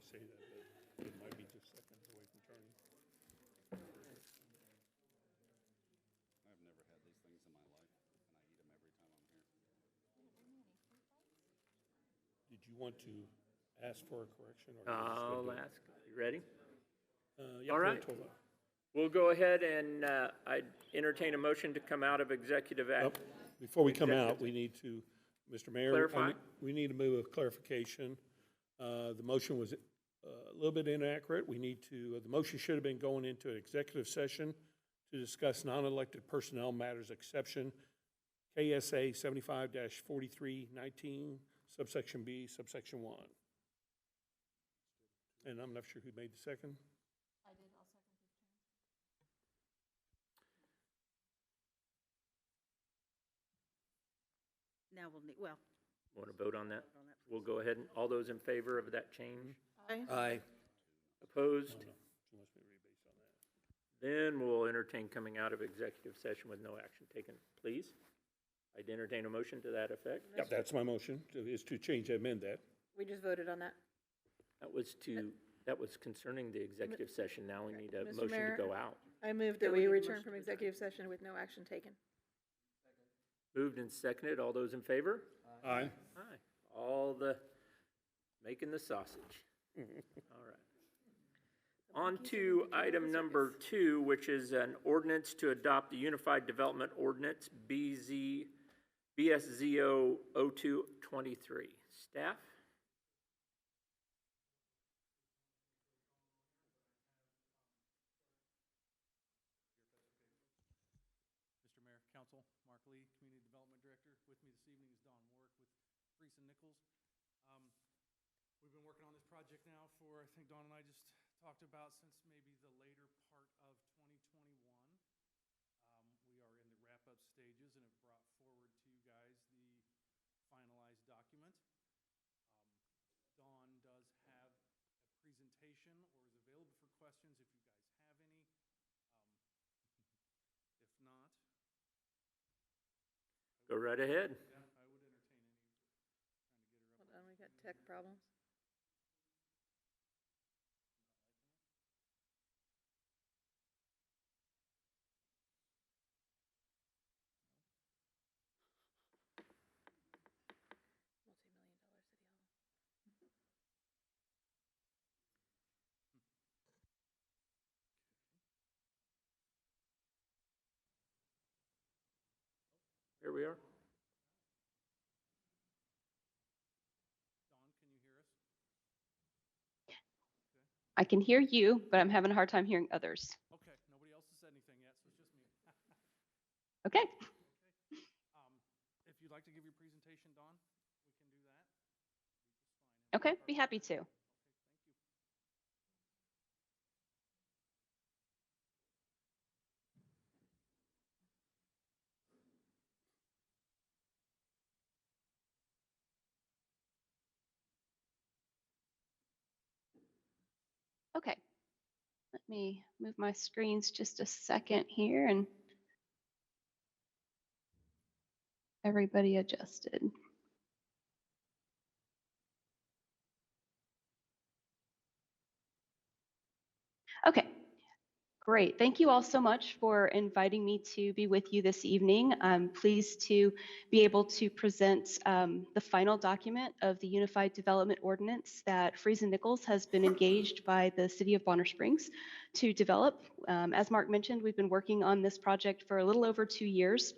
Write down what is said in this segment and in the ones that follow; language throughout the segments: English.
say that, but it might be just seconds away from turning. I've never had these things in my life, and I eat them every time I'm here. Did you want to ask for a correction? Or you just I'll gonna do it? ask. You ready? Yeah, All go right. ahead, Tova. We'll go ahead and I entertain a motion to come out of executive Nope. act. Before we come out, we need to, Mr. Mayor. Clarify? We need to move a clarification. The motion was a little bit inaccurate. We need to, the motion should have been going into an executive session to discuss non-elected personnel matters exception, KSA 75-4319, subsection B, subsection 1. And I'm not sure who made the second. I did, I'll second this, Chair. Now we'll need, well, Want to vote on that? on that. We'll go ahead and, all those in favor of that change? Aye. Opposed? No, she wants me to read based on that. Then we'll entertain coming out of executive session with no action taken, please. I'd entertain a motion to that effect. Yeah, that's my motion, is to change, amend that. We just voted on that. That was concerning the executive session. Now we need a Mr. motion to Mayor, go out. I move that we return from executive session with no action taken. Moved and seconded. All those in favor? Aye. Aye. All the, making the sausage. All right. On to item number 2, which is an ordinance to adopt the Unified Development Ordinance, BSZO 0223. Staff? Mr. Mayor, Council, Mark Lee, Community Development Director. With me this evening is Don Warwick with Friesen Nichols. We've been working on this project now for, I think Don and I just talked about since maybe the later part of 2021. We are in the wrap-up stages and have brought forward to you guys the finalized document. Don does have a presentation or is available for questions if you guys have any. If not, Go right ahead. yeah, I would entertain any, trying to get her up. Hold on, we got tech problems. Multi-million-dollar city hall. Here we are. Dawn, can you hear us? I can hear you, but I'm having a hard time hearing others. Okay, nobody else has said anything yet, so it's just me. Okay. If you'd like to give your presentation, Dawn, we can do that. Be just fine. Okay, be happy to. Okay, thank you. Okay. Let me move my screens just a second here and everybody adjusted. Okay, great. Thank you all so much for inviting me to be with you this evening. I'm pleased to be able to present the final document of the Unified Development Ordinance that Friesen Nichols has been engaged by the City of Bonner Springs to develop. As Mark mentioned, we've been working on this project for a little over 2 years,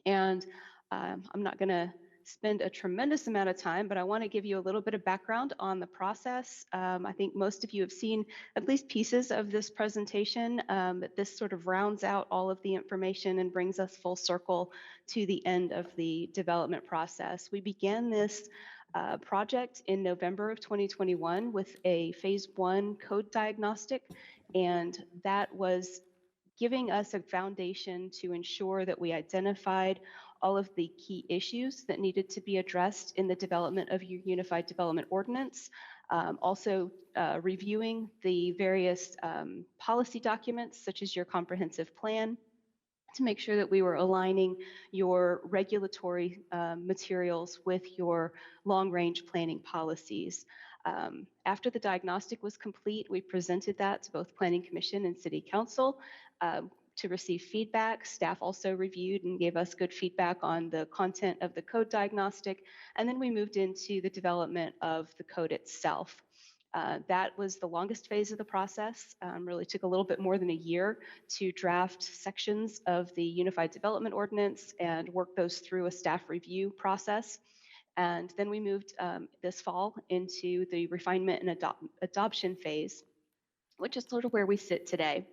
and I'm not going to spend a tremendous amount of time, but I want to give you a little bit of background on the process. I think most of you have seen at least pieces of this presentation, but this sort of rounds out all of the information and brings us full circle to the end of the development process. We began this project in November of 2021 with a phase 1 code diagnostic, and that was giving us a foundation to ensure that we identified all of the key issues that needed to be addressed in the development of your Unified Development Ordinance. Also reviewing the various policy documents, such as your comprehensive plan, to make sure that we were aligning your regulatory materials with your long-range planning policies. After the diagnostic was complete, we presented that to both Planning Commission and City Council to receive feedback. Staff also reviewed and gave us good feedback on the content of the code diagnostic. And then we moved into the development of the code itself. That was the longest phase of the process. Really took a little bit more than a year to draft sections of the Unified Development Ordinance and work those through a staff review process. And then we moved this fall into the refinement and adoption phase, which is sort of where we sit today.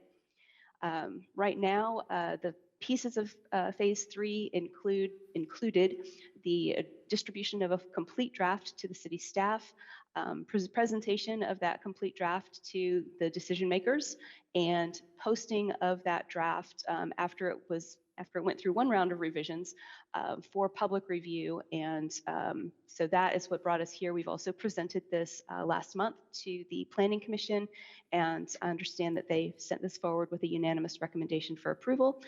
Right now, the pieces of phase 3 included the distribution of a complete draft to the city staff, presentation of that complete draft to the decision makers, and posting of that draft after it went through one round of revisions for public review. And so that is what brought us here. We've also presented this last month to the Planning Commission, and I understand that they sent this forward with a unanimous recommendation for approval.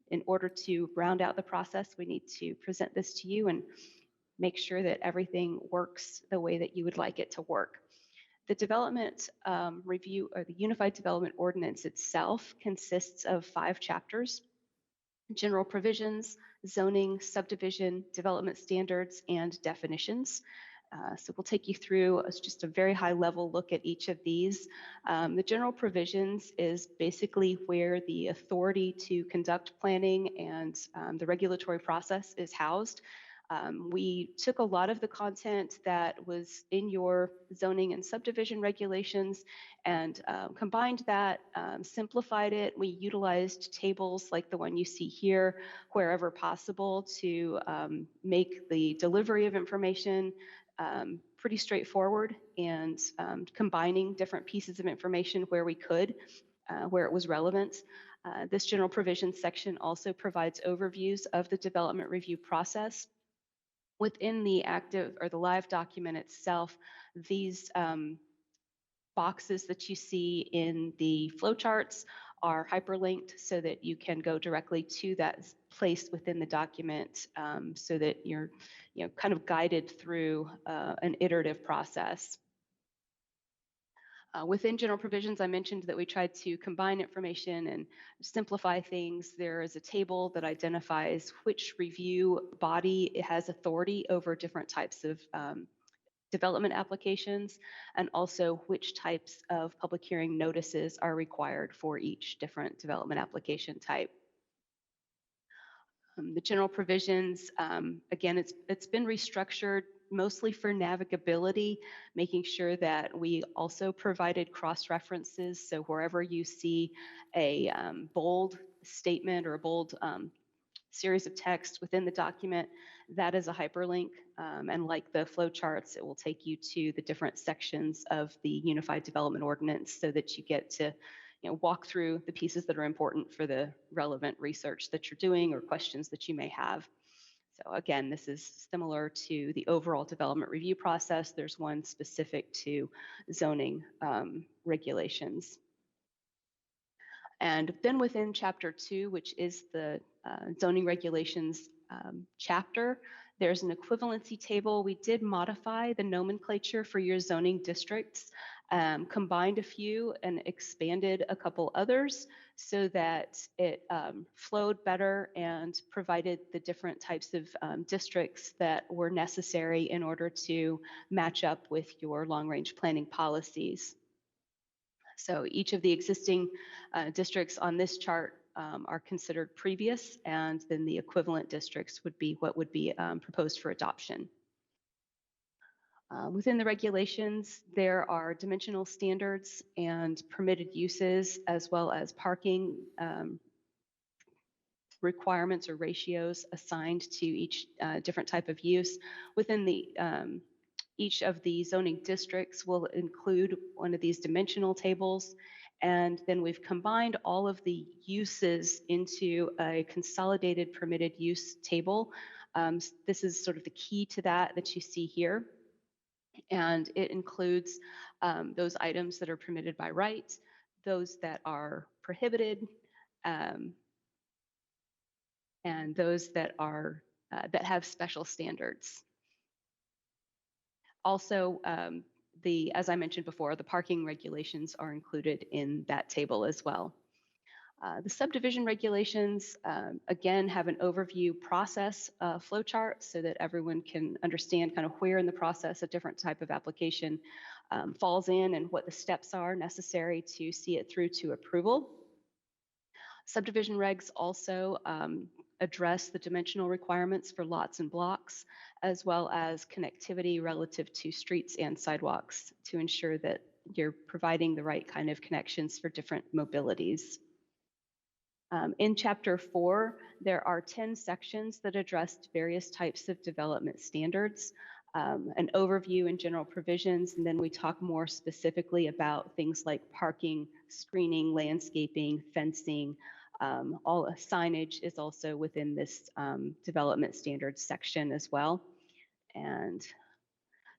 In order to round out the process, we need to present this to you and make sure that everything works the way that you would like it to work. The development review, or the Unified Development Ordinance itself, consists of 5 chapters: general provisions, zoning, subdivision, development standards, and definitions. So we'll take you through just a very high level look at each of these. The general provisions is basically where the authority to conduct planning and the regulatory process is housed. We took a lot of the content that was in your zoning and subdivision regulations and combined that, simplified it. We utilized tables like the one you see here wherever possible to make the delivery of information pretty straightforward, and combining different pieces of information where we could, where it was relevant. This general provisions section also provides overviews of the development review process. Within the active or the live document itself, these boxes that you see in the flowcharts are hyperlinked so that you can go directly to that place within the document, so that you're kind of guided through an iterative process. Within general provisions, I mentioned that we tried to combine information and simplify things. There is a table that identifies which review body has authority over different types of development applications, and also which types of public hearing notices are required for each different development application type. The general provisions, again, it's been restructured mostly for navigability, making sure that we also provided cross-references. So wherever you see a bold statement or a bold series of text within the document, that is a hyperlink. And like the flowcharts, it will take you to the different sections of the Unified Development Ordinance so that you get to walk through the pieces that are important for the relevant research that you're doing or questions that you may have. So again, this is similar to the overall development review process. There's one specific to zoning regulations. And then within chapter 2, which is the zoning regulations chapter, there's an equivalency table. We did modify the nomenclature for your zoning districts, combined a few and expanded a couple others so that it flowed better and provided the different types of districts that were necessary in order to match up with your long-range planning policies. So each of the existing districts on this chart are considered previous, and then the equivalent districts would be what would be proposed for adoption. Within the regulations, there are dimensional standards and permitted uses, as well as parking requirements or ratios assigned to each different type of use. Within the each of the zoning districts will include one of these dimensional tables, and then we've combined all of the uses into a consolidated permitted use table. This is sort of the key to that you see here. And it includes those items that are permitted by right, those that are prohibited, and those that are that have special standards. Also, as I mentioned before, the parking regulations are included in that table as well. The subdivision regulations, again, have an overview process flow chart so that everyone can understand kind of where in the process a different type of application falls in and what the steps are necessary to see it through to approval. Subdivision regs also address the dimensional requirements for lots and blocks, as well as connectivity relative to streets and sidewalks to ensure that you're providing the right kind of connections for different mobilities. In Chapter 4, there are 10 sections that address various types of development standards, an overview and general provisions, and then we talk more specifically about things like parking, screening, landscaping, fencing. All signage is also within this development standards section as well. And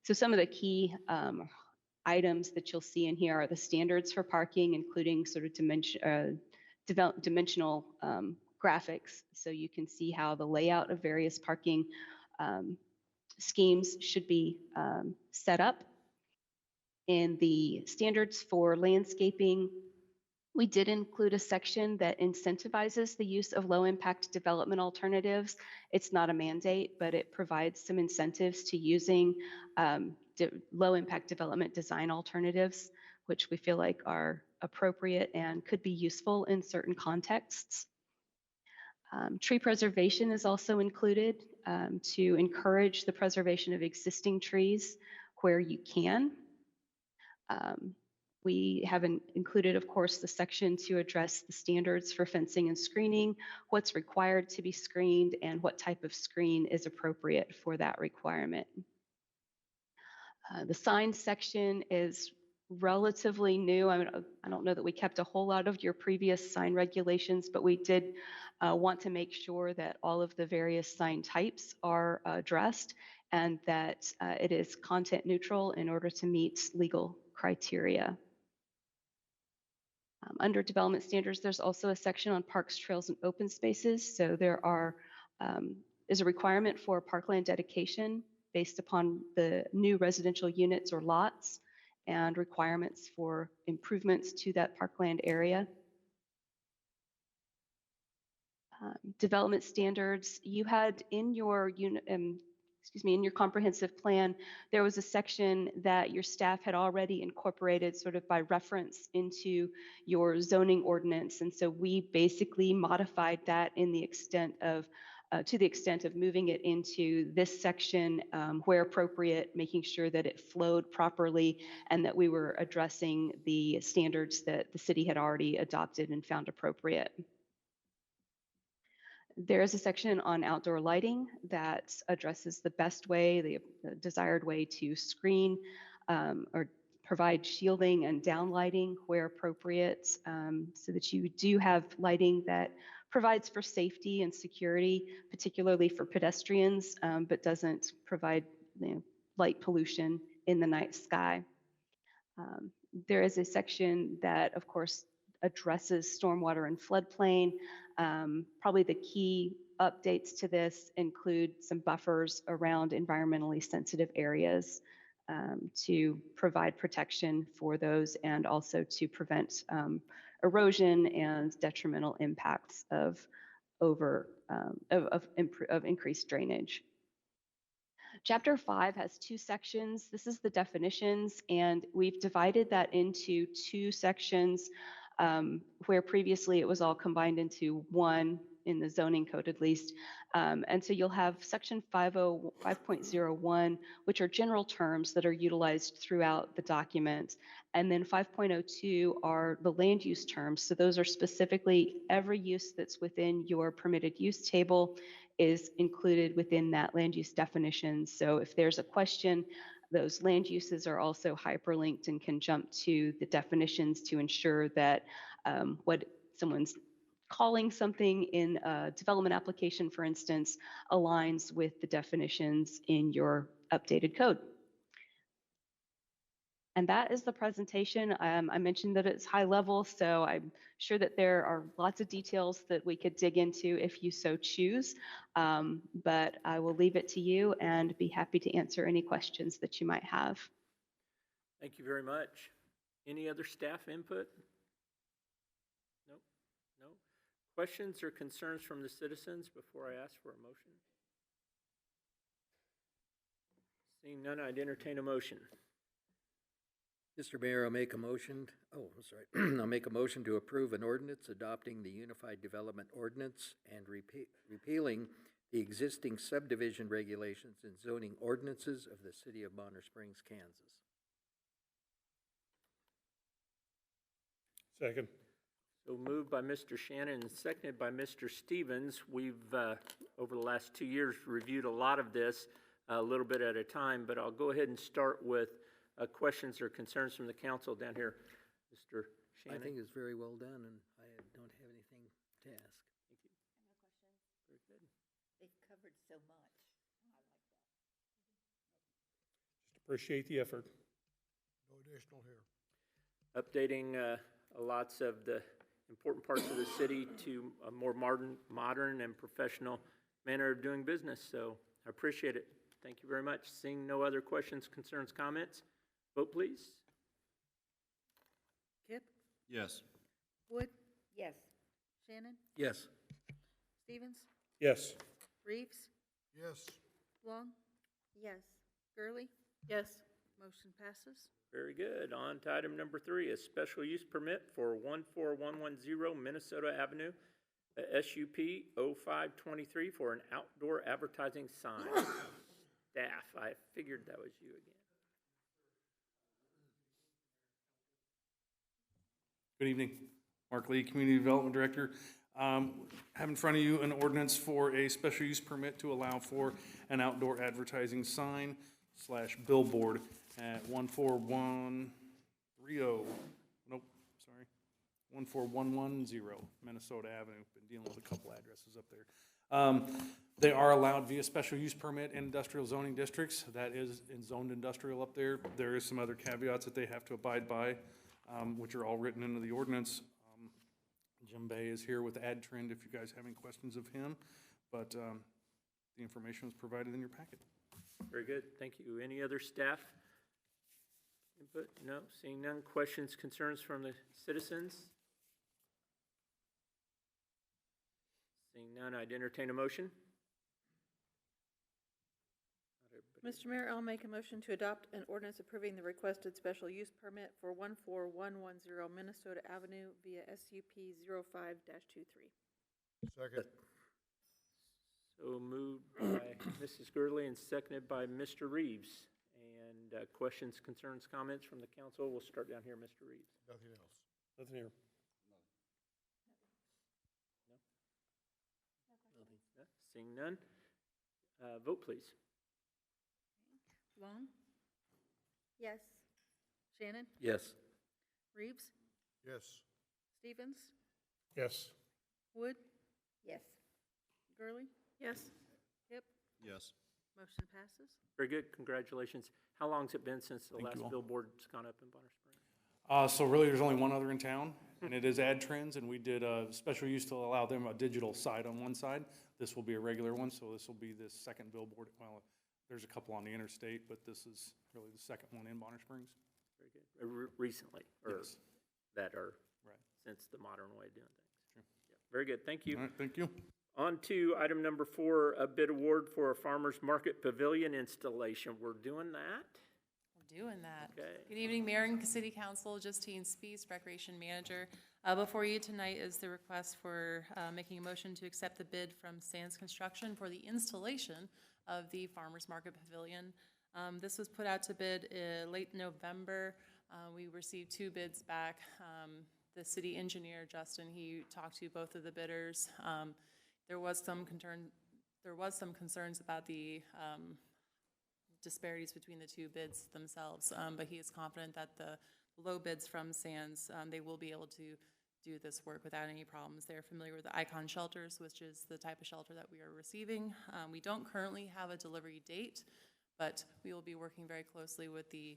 so some of the key items that you'll see in here are the standards for parking, including sort of dimensional graphics, so you can see how the layout of various parking schemes should be set up. In the standards for landscaping, we did include a section that incentivizes the use of low-impact development alternatives. It's not a mandate, but it provides some incentives to using low-impact development design alternatives, which we feel like are appropriate and could be useful in certain contexts. Tree preservation is also included to encourage the preservation of existing trees where you can. We have included, of course, the section to address the standards for fencing and screening, what's required to be screened, and what type of screen is appropriate for that requirement. The signs section is relatively new. I don't know that we kept a whole lot of your previous sign regulations, but we did want to make sure that all of the various sign types are addressed and that it is content neutral in order to meet legal criteria. Under development standards, there's also a section on parks, trails, and open spaces. So there is a requirement for parkland dedication based upon the new residential units or lots and requirements for improvements to that parkland area. Development standards, you had in your in your comprehensive plan, there was a section that your staff had already incorporated sort of by reference into your zoning ordinance. And so we basically modified that in the extent of, to the extent of moving it into this section where appropriate, making sure that it flowed properly and that we were addressing the standards that the city had already adopted and found appropriate. There is a section on outdoor lighting that addresses the best way, the desired way to screen or provide shielding and downlighting where appropriate, so that you do have lighting that provides for safety and security, particularly for pedestrians, but doesn't provide light pollution in the night sky. There is a section that, of course, addresses stormwater and floodplain. Probably the key updates to this include some buffers around environmentally sensitive areas to provide protection for those and also to prevent erosion and detrimental impacts of increased drainage. Chapter 5 has 2 sections. This is the definitions, and we've divided that into 2 sections where previously it was all combined into one in the zoning code at least. And so you'll have section 5.01, which are general terms that are utilized throughout the document. And then 5.02 are the land use terms. So those are specifically every use that's within your permitted use table is included within that land use definition. So if there's a question, those land uses are also hyperlinked and can jump to the definitions to ensure that what someone's calling something in a development application, for instance, aligns with the definitions in your updated code. And that is the presentation. I mentioned that it's high level, so I'm sure that there are lots of details that we could dig into if you so choose. But I will leave it to you and be happy to answer any questions that you might have. Thank you very much. Any other staff input? Nope, no. Questions or concerns from the citizens before I ask for a motion? Seeing none, I'd entertain a motion. Mr. Mayor, I'll make a motion, I'm sorry, I'll make a motion to approve an ordinance adopting the Unified Development Ordinance and repealing the existing subdivision regulations and zoning ordinances of the city of Bonner Springs, Kansas. Second. So moved by Mr. Shannon and seconded by Mr. Stevens. We've, over the last 2 years, reviewed a lot of this, a little bit at a time, but I'll go ahead and start with questions or concerns from the council down here. Mr. Shannon? I think it's very well done, and I don't have anything to ask. Thank you. Very good. They've covered so much. I like that. Just appreciate the effort. No additional here. Updating lots of the important parts of the city to a more modern and professional manner of doing business. So I appreciate it. Thank you very much. Seeing no other questions, concerns, comments, vote please. Kip? Yes. Wood? Yes. Shannon? Yes. Stevens? Yes. Reeves? Yes. Long? Yes. Gurley? Yes. Motion passes. Very good. On to item number 3, a special use permit for 14110 Minnesota Avenue, SUP 0523 for an outdoor advertising sign. Staff, I figured that was you again. Good evening. Mark Lee, Community Development Director. Have in front of you an ordinance for a special use permit to allow for an outdoor advertising sign / billboard at 14130, nope, sorry, 14110 Minnesota Avenue. Been dealing with a couple addresses up there. They are allowed via special use permit in industrial zoning districts. That is in zoned industrial up there. There is some other caveats that they have to abide by, which are all written into the ordinance. Jim Bay is here with AdTrend if you guys have any questions of him, but the information was provided in your packet. Very good. Thank you. Any other staff input? No. Seeing none. Questions, concerns from the citizens? Seeing none, I'd entertain a motion. Not everybody- Mr. Mayor, I'll make a motion to adopt an ordinance approving the requested special use permit for 14110 Minnesota Avenue via SUP 05-23. Second. So moved by Mrs. Gurley and seconded by Mr. Reeves. And questions, concerns, comments from the council? We'll start down here, Mr. Reeves. Nothing else. Nothing here. No? Seeing none, vote please. Long? Yes. Shannon? Yes. Reeves? Yes. Stevens? Yes. Wood? Yes. Gurley? Yes. Kip? Yes. Motion passes. Very good. Congratulations. How long's it been since the Thank you last all. billboard's gone up in Bonner Springs? So really, there's only one other in town, and it is AdTrends, and we did a special use to allow them a digital side on one side. This will be a regular one, so this will be the second billboard. Well, there's a couple on the interstate, but this is really the second one in Bonner Springs. Very good. Recently, or Yes. that are Right. since the modern way of doing things. Sure. Yeah. Very good. Thank you. All right, thank you. On to item number 4, a bid award for a farmer's market pavilion installation. We're doing that? We're doing that. Okay. Good evening, Mayor and City Council, Justine Spees, Recreation Manager. Before you tonight is the request for making a motion to accept the bid from Sands Construction for the installation of the Farmers Market Pavilion. This was put out to bid late November. We received 2 bids back. The city engineer, Justin, he talked to both of the bidders. There was some concerns about the disparities between the 2 bids themselves, but he is confident that the low bids from Sands, they will be able to do this work without any problems. They're familiar with the Icon shelters, which is the type of shelter that we are receiving. We don't currently have a delivery date, but we will be working very closely with the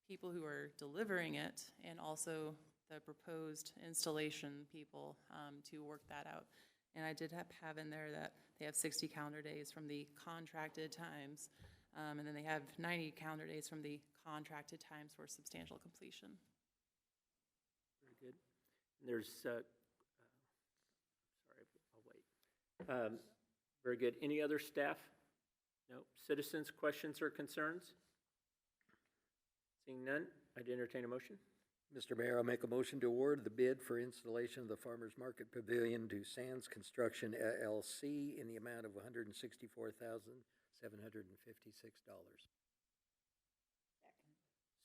people who are delivering it and also the proposed installation people to work that out. And I did have in there that they have 60 calendar days from the contracted times, and then they have 90 calendar days from the contracted times for substantial completion. Very good. And there's, sorry, I'll wait. Very good. Any other staff? No. Citizens, questions or concerns? Seeing none, I'd entertain a motion. Mr. Mayor, I'll make a motion to award the bid for installation of the Farmers Market Pavilion to Sands Construction LLC in the amount of $164,756.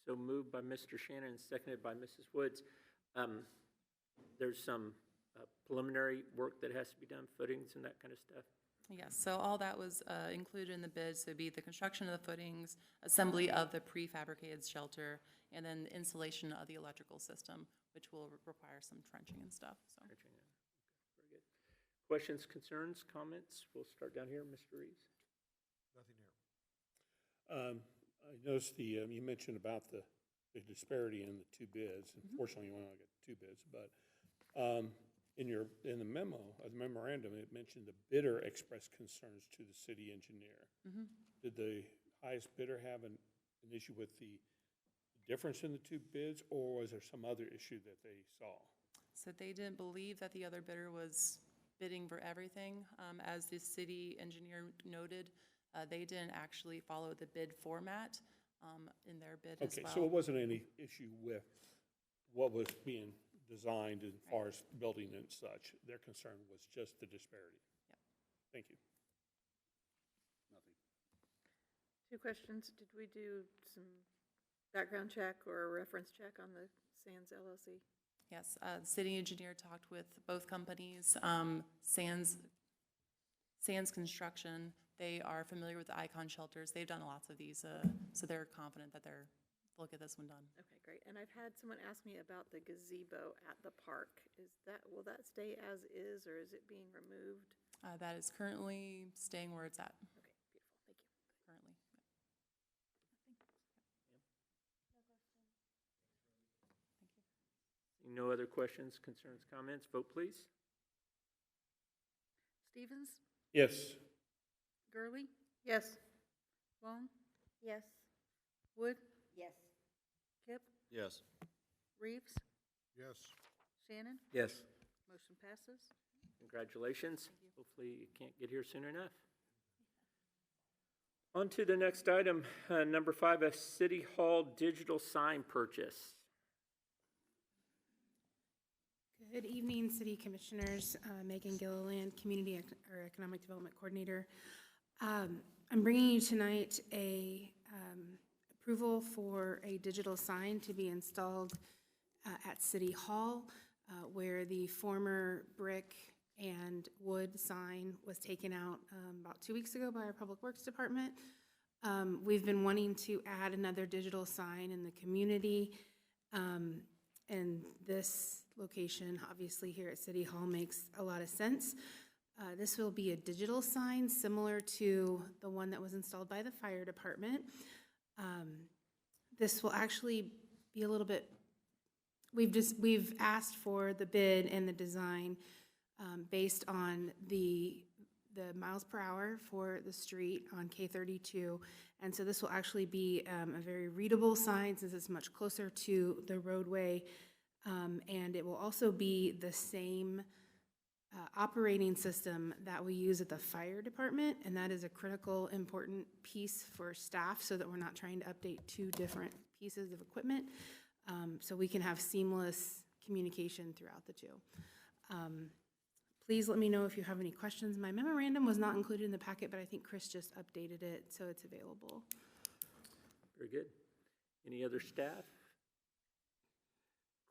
So moved by Mr. Shannon and seconded by Mrs. Woods. There's some preliminary work that has to be done, footings and that kind of stuff. Yes, so all that was included in the bid, so it'd be the construction of the footings, assembly of the prefabricated shelter, and then the installation of the electrical system, which will require some trenching and stuff, so. Very good. Questions, concerns, comments? We'll start down here, Mr. Reeves. Nothing here. I noticed you mentioned about the disparity in the two bids. Unfortunately, you only got two bids, but in the memo, the memorandum, it mentioned the bidder expressed concerns to the city engineer. Did the highest bidder have an issue with the difference in the two bids, or was there some other issue that they saw? So they didn't believe that the other bidder was bidding for everything. As the city engineer noted, they didn't actually follow the bid format in their bid as Okay, well. so it wasn't any issue with what was being designed as far as building and such. Their concern was just the disparity. Yep. Thank you. Nothing. Two questions. Did we do some background check or a reference check on the Sands LLC? Yes, the city engineer talked with both companies. Sands Construction, they are familiar with the Icon shelters. They've done lots of these, so they're confident that they'll get this one done. Okay, great. And I've had someone ask me about the gazebo at the park. Will that stay as is, or is it being removed? That is currently staying where it's at, Okay, beautiful. Thank you. currently. No other questions, concerns, comments? Vote, please. Stevens? Yes. Gurley? Yes. Long? Yes. Wood? Yes. Kip? Yes. Reeves? Yes. Shannon? Yes. Motion passes. Congratulations. Hopefully you can't get here soon enough. On to the next item, number 5, a City Hall digital sign purchase. Good evening, City Commissioners. Megan Gilliland, Economic Development Coordinator. I'm bringing you tonight a approval for a digital sign to be installed at City Hall, where the former brick and wood sign was taken out about 2 weeks ago by our Public Works Department. We've been wanting to add another digital sign in the community, and this location, obviously here at City Hall, makes a lot of sense. This will be a digital sign similar to the one that was installed by the fire department. This will actually be a little bit, we've asked for the bid and the design based on the miles per hour for the street on K32. And so this will actually be a very readable sign since it's much closer to the roadway. And it will also be the same operating system that we use at the fire department, and that is a critical, important piece for staff so that we're not trying to update two different pieces of equipment, so we can have seamless communication throughout the two. Please let me know if you have any questions. My memorandum was not included in the packet, but I think Chris just updated it, so it's available. Very good. Any other staff?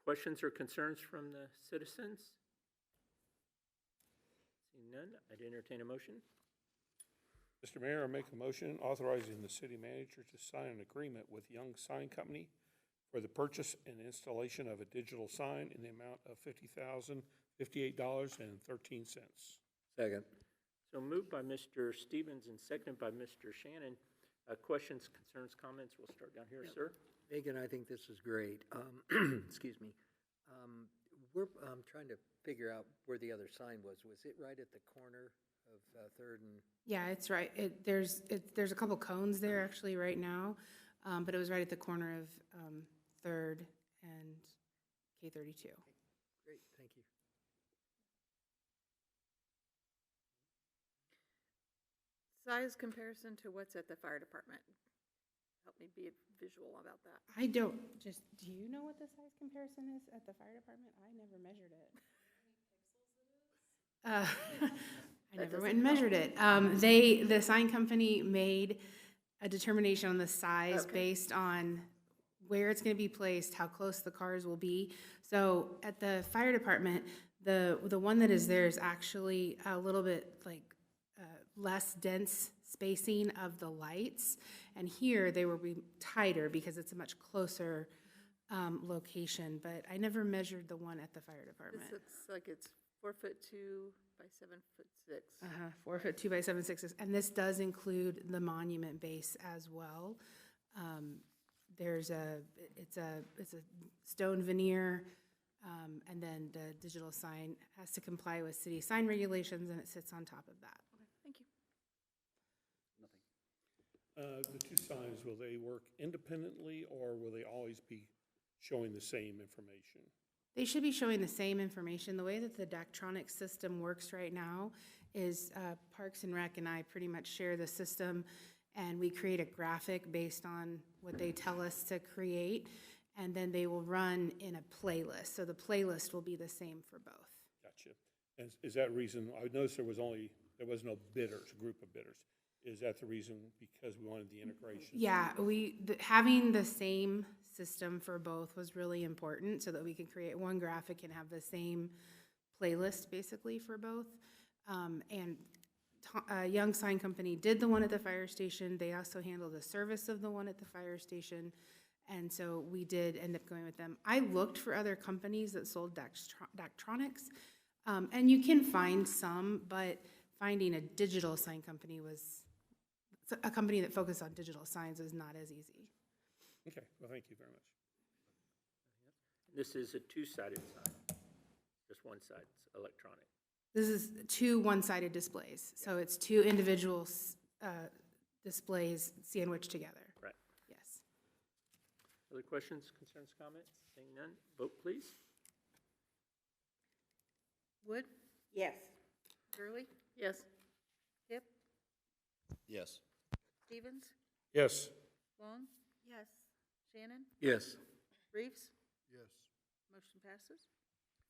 Questions or concerns from the citizens? Seeing none, I'd entertain a motion. Mr. Mayor, I make a motion authorizing the city manager to sign an agreement with Young Sign Company for the purchase and installation of a digital sign in the amount of $50,058.13. Second. So moved by Mr. Stevens and seconded by Mr. Shannon. Questions, concerns, comments? We'll start down here, sir. Megan, I think this is great. Excuse me. We're trying to figure out where the other sign was. Was it right at the corner of 3rd and? Yeah, it's right. There's a couple cones there actually right now. but it was right at the corner of 3rd and K32. Great, thank you. Size comparison to what's at the fire department. Help me be visual about that. I don't, just, do you know what the size comparison is at the fire department? I never measured it. I never went and measured it. The sign company made a determination on the size based on where it's gonna be placed, how close the cars will be. So at the fire department, the one that is there is actually a little bit like less dense spacing of the lights. And here they will be tighter because it's a much closer location, but I never measured the one at the fire department. This looks like it's 4'2" by 7'6". 4'2" by 7'6", and this does include the monument base as well. It's a stone veneer, and then the digital sign has to comply with city sign regulations, and it sits on top of that. Thank you. The two signs, will they work independently, or will they always be showing the same information? They should be showing the same information. The way that the Daktronics system works right now is Parks and Rec and I pretty much share the system, and we create a graphic based on what they tell us to create, and then they will run in a playlist. So the playlist will be the same for both. Gotcha. And is that reason, I noticed there was no bidders, a group of bidders. Is that the reason, because we wanted the integration? Yeah, having the same system for both was really important so that we could create one graphic and have the same playlist basically for both. Young Sign Company did the one at the fire station. They also handled the service of the one at the fire station. And so we did end up going with them. I looked for other companies that sold Daktronics, and you can find some, but finding a digital sign company a company that focused on digital signs is not as easy. Okay, well, thank you very much. This is a two-sided sign. Just one side's electronic. This is two one-sided displays, so it's two individual displays sandwiched together. Right. Yes. Other questions, concerns, comments? Seeing none, vote please. Wood? Yes. Gurley? Yes. Kip? Yes. Stevens? Yes. Long? Yes. Shannon? Yes. Reeves? Yes. Motion passes.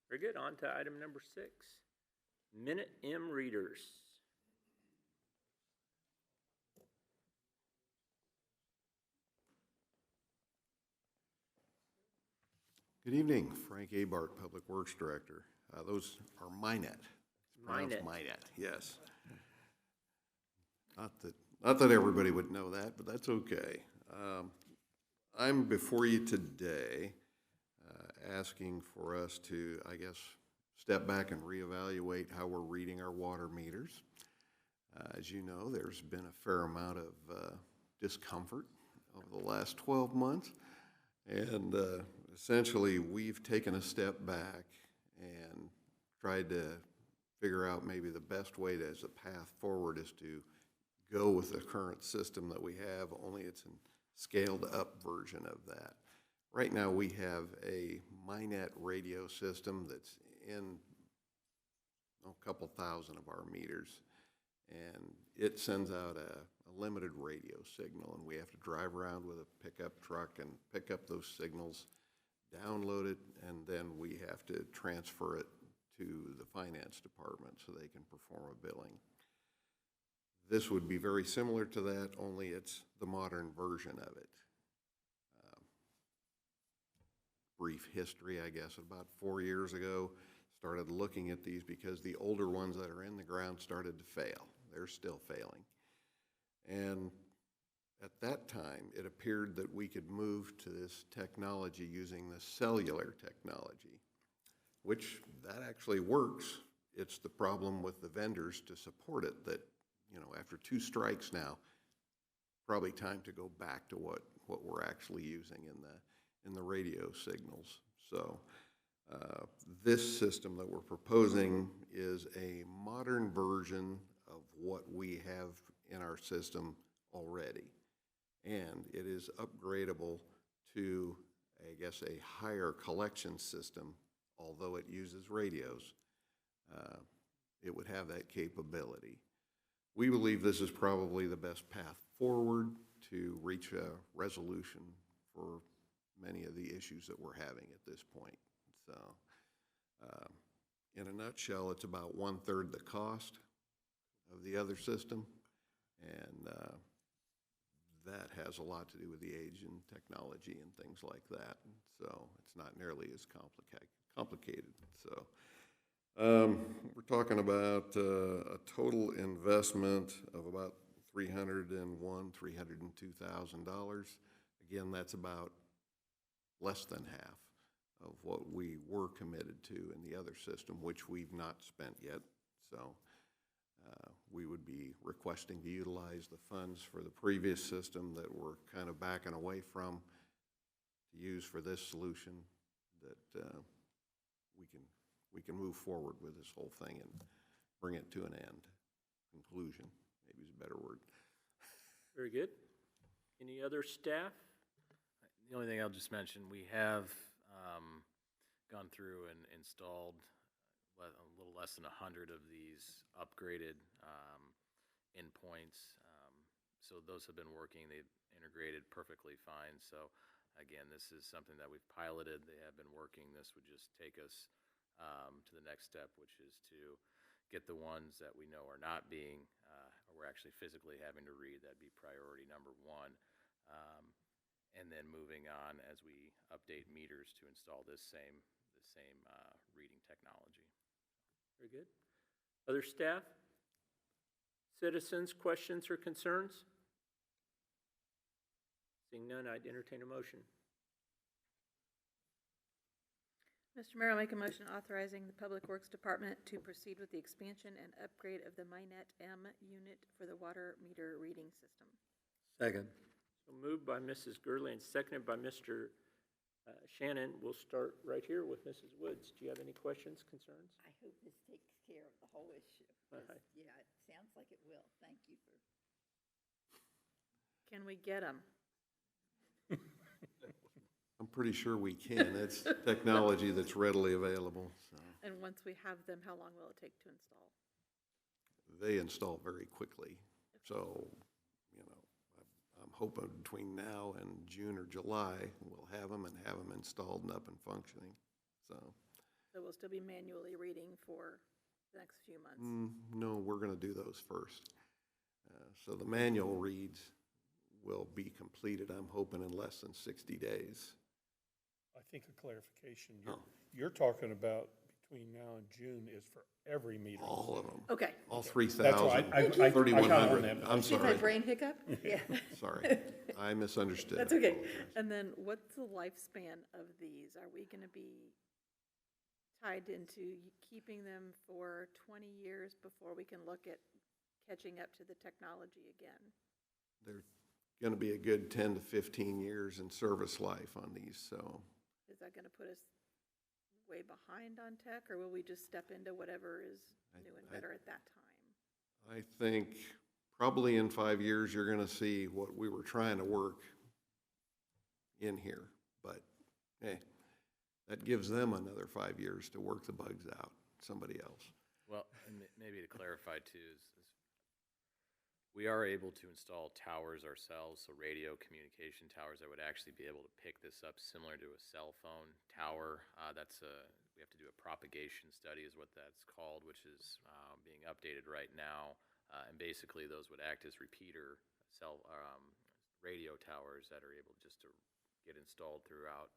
Very good. On to item number 6. Minute M readers. Good evening, Frank Abart, Public Works Director. Those are Minnet. It's pronounced Minnet. Minnet, yes. Not that everybody would know that, but that's okay. I'm before you today asking for us to, I guess, step back and reevaluate how we're reading our water meters. As you know, there's been a fair amount of discomfort over the last 12 months, and essentially we've taken a step back and tried to figure out maybe the best way as a path forward is to go with the current system that we have, only it's a scaled up version of that. Right now we have a Minnet radio system that's in a couple thousand of our meters, and it sends out a limited radio signal, and we have to drive around with a pickup truck and pick up those signals, download it, and then we have to transfer it to the finance department so they can perform a billing. This would be very similar to that, only it's the modern version of it. Brief history, I guess, about 4 years ago, started looking at these because the older ones that are in the ground started to fail. They're still failing. And at that time, it appeared that we could move to this technology using the cellular technology, which that actually works. It's the problem with the vendors to support it that, you know, after 2 strikes now, probably time to go back to what we're actually using in the radio signals. So this system that we're proposing is a modern version of what we have in our system already. and it is upgradable to, I guess, a higher collection system, although it uses radios. It would have that capability. We believe this is probably the best path forward to reach a resolution for many of the issues that we're having at this point. So, in a nutshell, it's about 1/3 the cost of the other system, and that has a lot to do with the age and technology and things like that. So it's not nearly as complicated. So we're talking about a total investment of about $302,000. Again, that's about less than half of what we were committed to in the other system, which we've not spent yet. So we would be requesting to utilize the funds for the previous system that we're kind of backing away from to use for this solution, that we can move forward with this whole thing and bring it to an end. Conclusion, maybe is a better word. Very good. Any other staff? The only thing I'll just mention, we have gone through and installed a little less than 100 of these upgraded endpoints. So those have been working. They've integrated perfectly fine. So again, this is something that we've piloted. They have been working. This would just take us to the next step, which is to get the ones that we know are not being, or we're actually physically having to read. That'd be priority number one. And then moving on as we update meters to install the same reading technology. Very good. Other staff? Citizens, questions or concerns? Seeing none, I'd entertain a motion. Mr. Mayor, I'll make a motion authorizing the Public Works Department to proceed with the expansion and upgrade of the Minet M unit for the water meter reading system. Second. So moved by Mrs. Gurley and seconded by Mr. Shannon. We'll start right here with Mrs. Woods. Do you have any questions, concerns? I hope this takes care of the whole issue. 'Cause, yeah, it sounds like it will. Thank you for. Can we get them? I'm pretty sure we can. It's technology that's readily available. So And once we have them, how long will it take to install? they install very quickly. So, you know, I'm hoping between now and June or July, we'll have them installed and up and functioning. So we'll still be manually reading for the next few months? no, we're going to do those first. So the manual reads will be completed, I'm hoping, in less than 60 days. I think a clarification, you're talking about between now and June is for every meter. All of them. Okay. All 3,000, That's why I caught on 3,100. that, but I'm Did my sorry. brain hiccup? Yeah. Sorry. I misunderstood. That's okay. And then what's the lifespan of these? Are we going to be tied into keeping them for 20 years before we can look at catching up to the technology again? They're going to be a good 10 to 15 years in service life on these, so. Is that going to put us way behind on tech, or will we just step into whatever is new and better at that time? I think probably in 5 years, you're going to see what we were trying to work in here. But, hey, that gives them another 5 years to work the bugs out, somebody else. Well, and maybe to clarify too, is we are able to install towers ourselves, so radio communication towers that would actually be able to pick this up similar to a cell phone tower. We have to do a propagation study is what that's called, which is being updated right now. And basically those would act as repeater radio towers that are able just to get installed throughout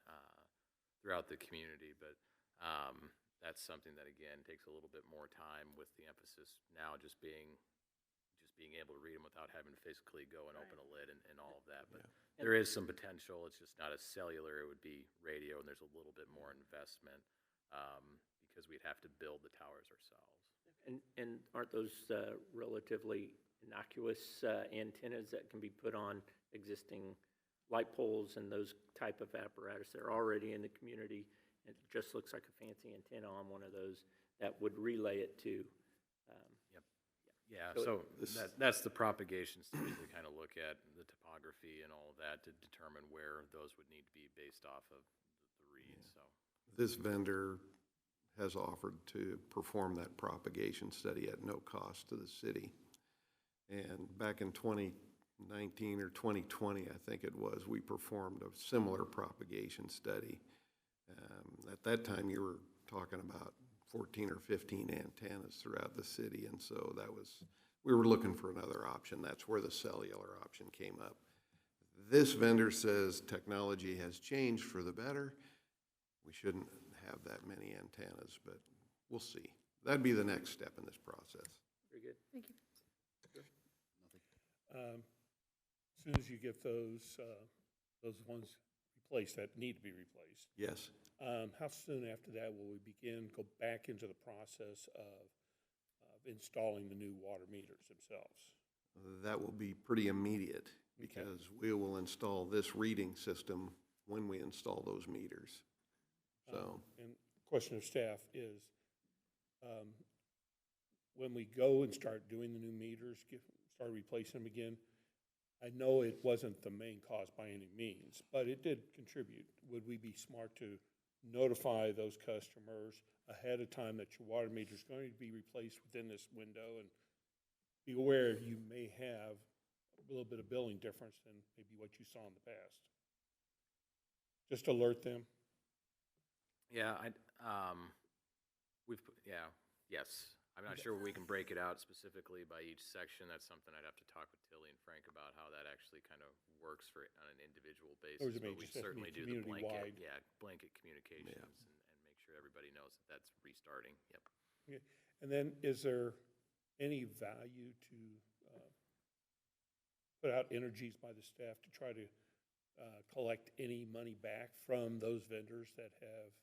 the community. But that's something that, again, takes a little bit more time, with the emphasis now just being able to read them without having to physically go and open a lid and all of that. But there is some potential. It's just not as cellular. It would be radio, and there's a little bit more investment because we'd have to build the towers ourselves. And aren't those relatively innocuous antennas that can be put on existing light poles and those type of apparatus? They're already in the community. It just looks like a fancy antenna on one of those that would relay it to. Yeah, So so that's the propagation study to kind of look at the topography and all of that to determine where those would need to be based off of the reeds, so. This vendor has offered to perform that propagation study at no cost to the city. And back in 2019 or 2020, I think it was, we performed a similar propagation study. At that time, you were talking about 14 or 15 antennas throughout the city, and so we were looking for another option. That's where the cellular option came up. This vendor says technology has changed for the better. We shouldn't have that many antennas, but we'll see. That'd be the next step in this process. Very good. Thank you. As soon as you get those ones replaced that need to be replaced, Yes. how soon after that will we go back into the process of installing the new water meters themselves? That will be pretty immediate because we will install this reading system when we install those meters. So, And question of staff is, when we go and start doing the new meters, start replacing them again, I know it wasn't the main cause by any means, but it did contribute. Would we be smart to notify those customers ahead of time that your water meter is going to be replaced within this window, and be aware you may have a little bit of billing difference than maybe what you saw in the past? Just alert them. Yeah, yes. I'm not sure we can break it out specifically by each section. That's something I'd have to talk with Tilly and Frank about how that actually kind of works on an individual basis. Or it may But we just have to be certainly do the community-wide. blanket communications and make sure everybody knows that that's restarting. Yep. Okay. And then is there any value to put out energies by the staff to try to collect any money back from those vendors that have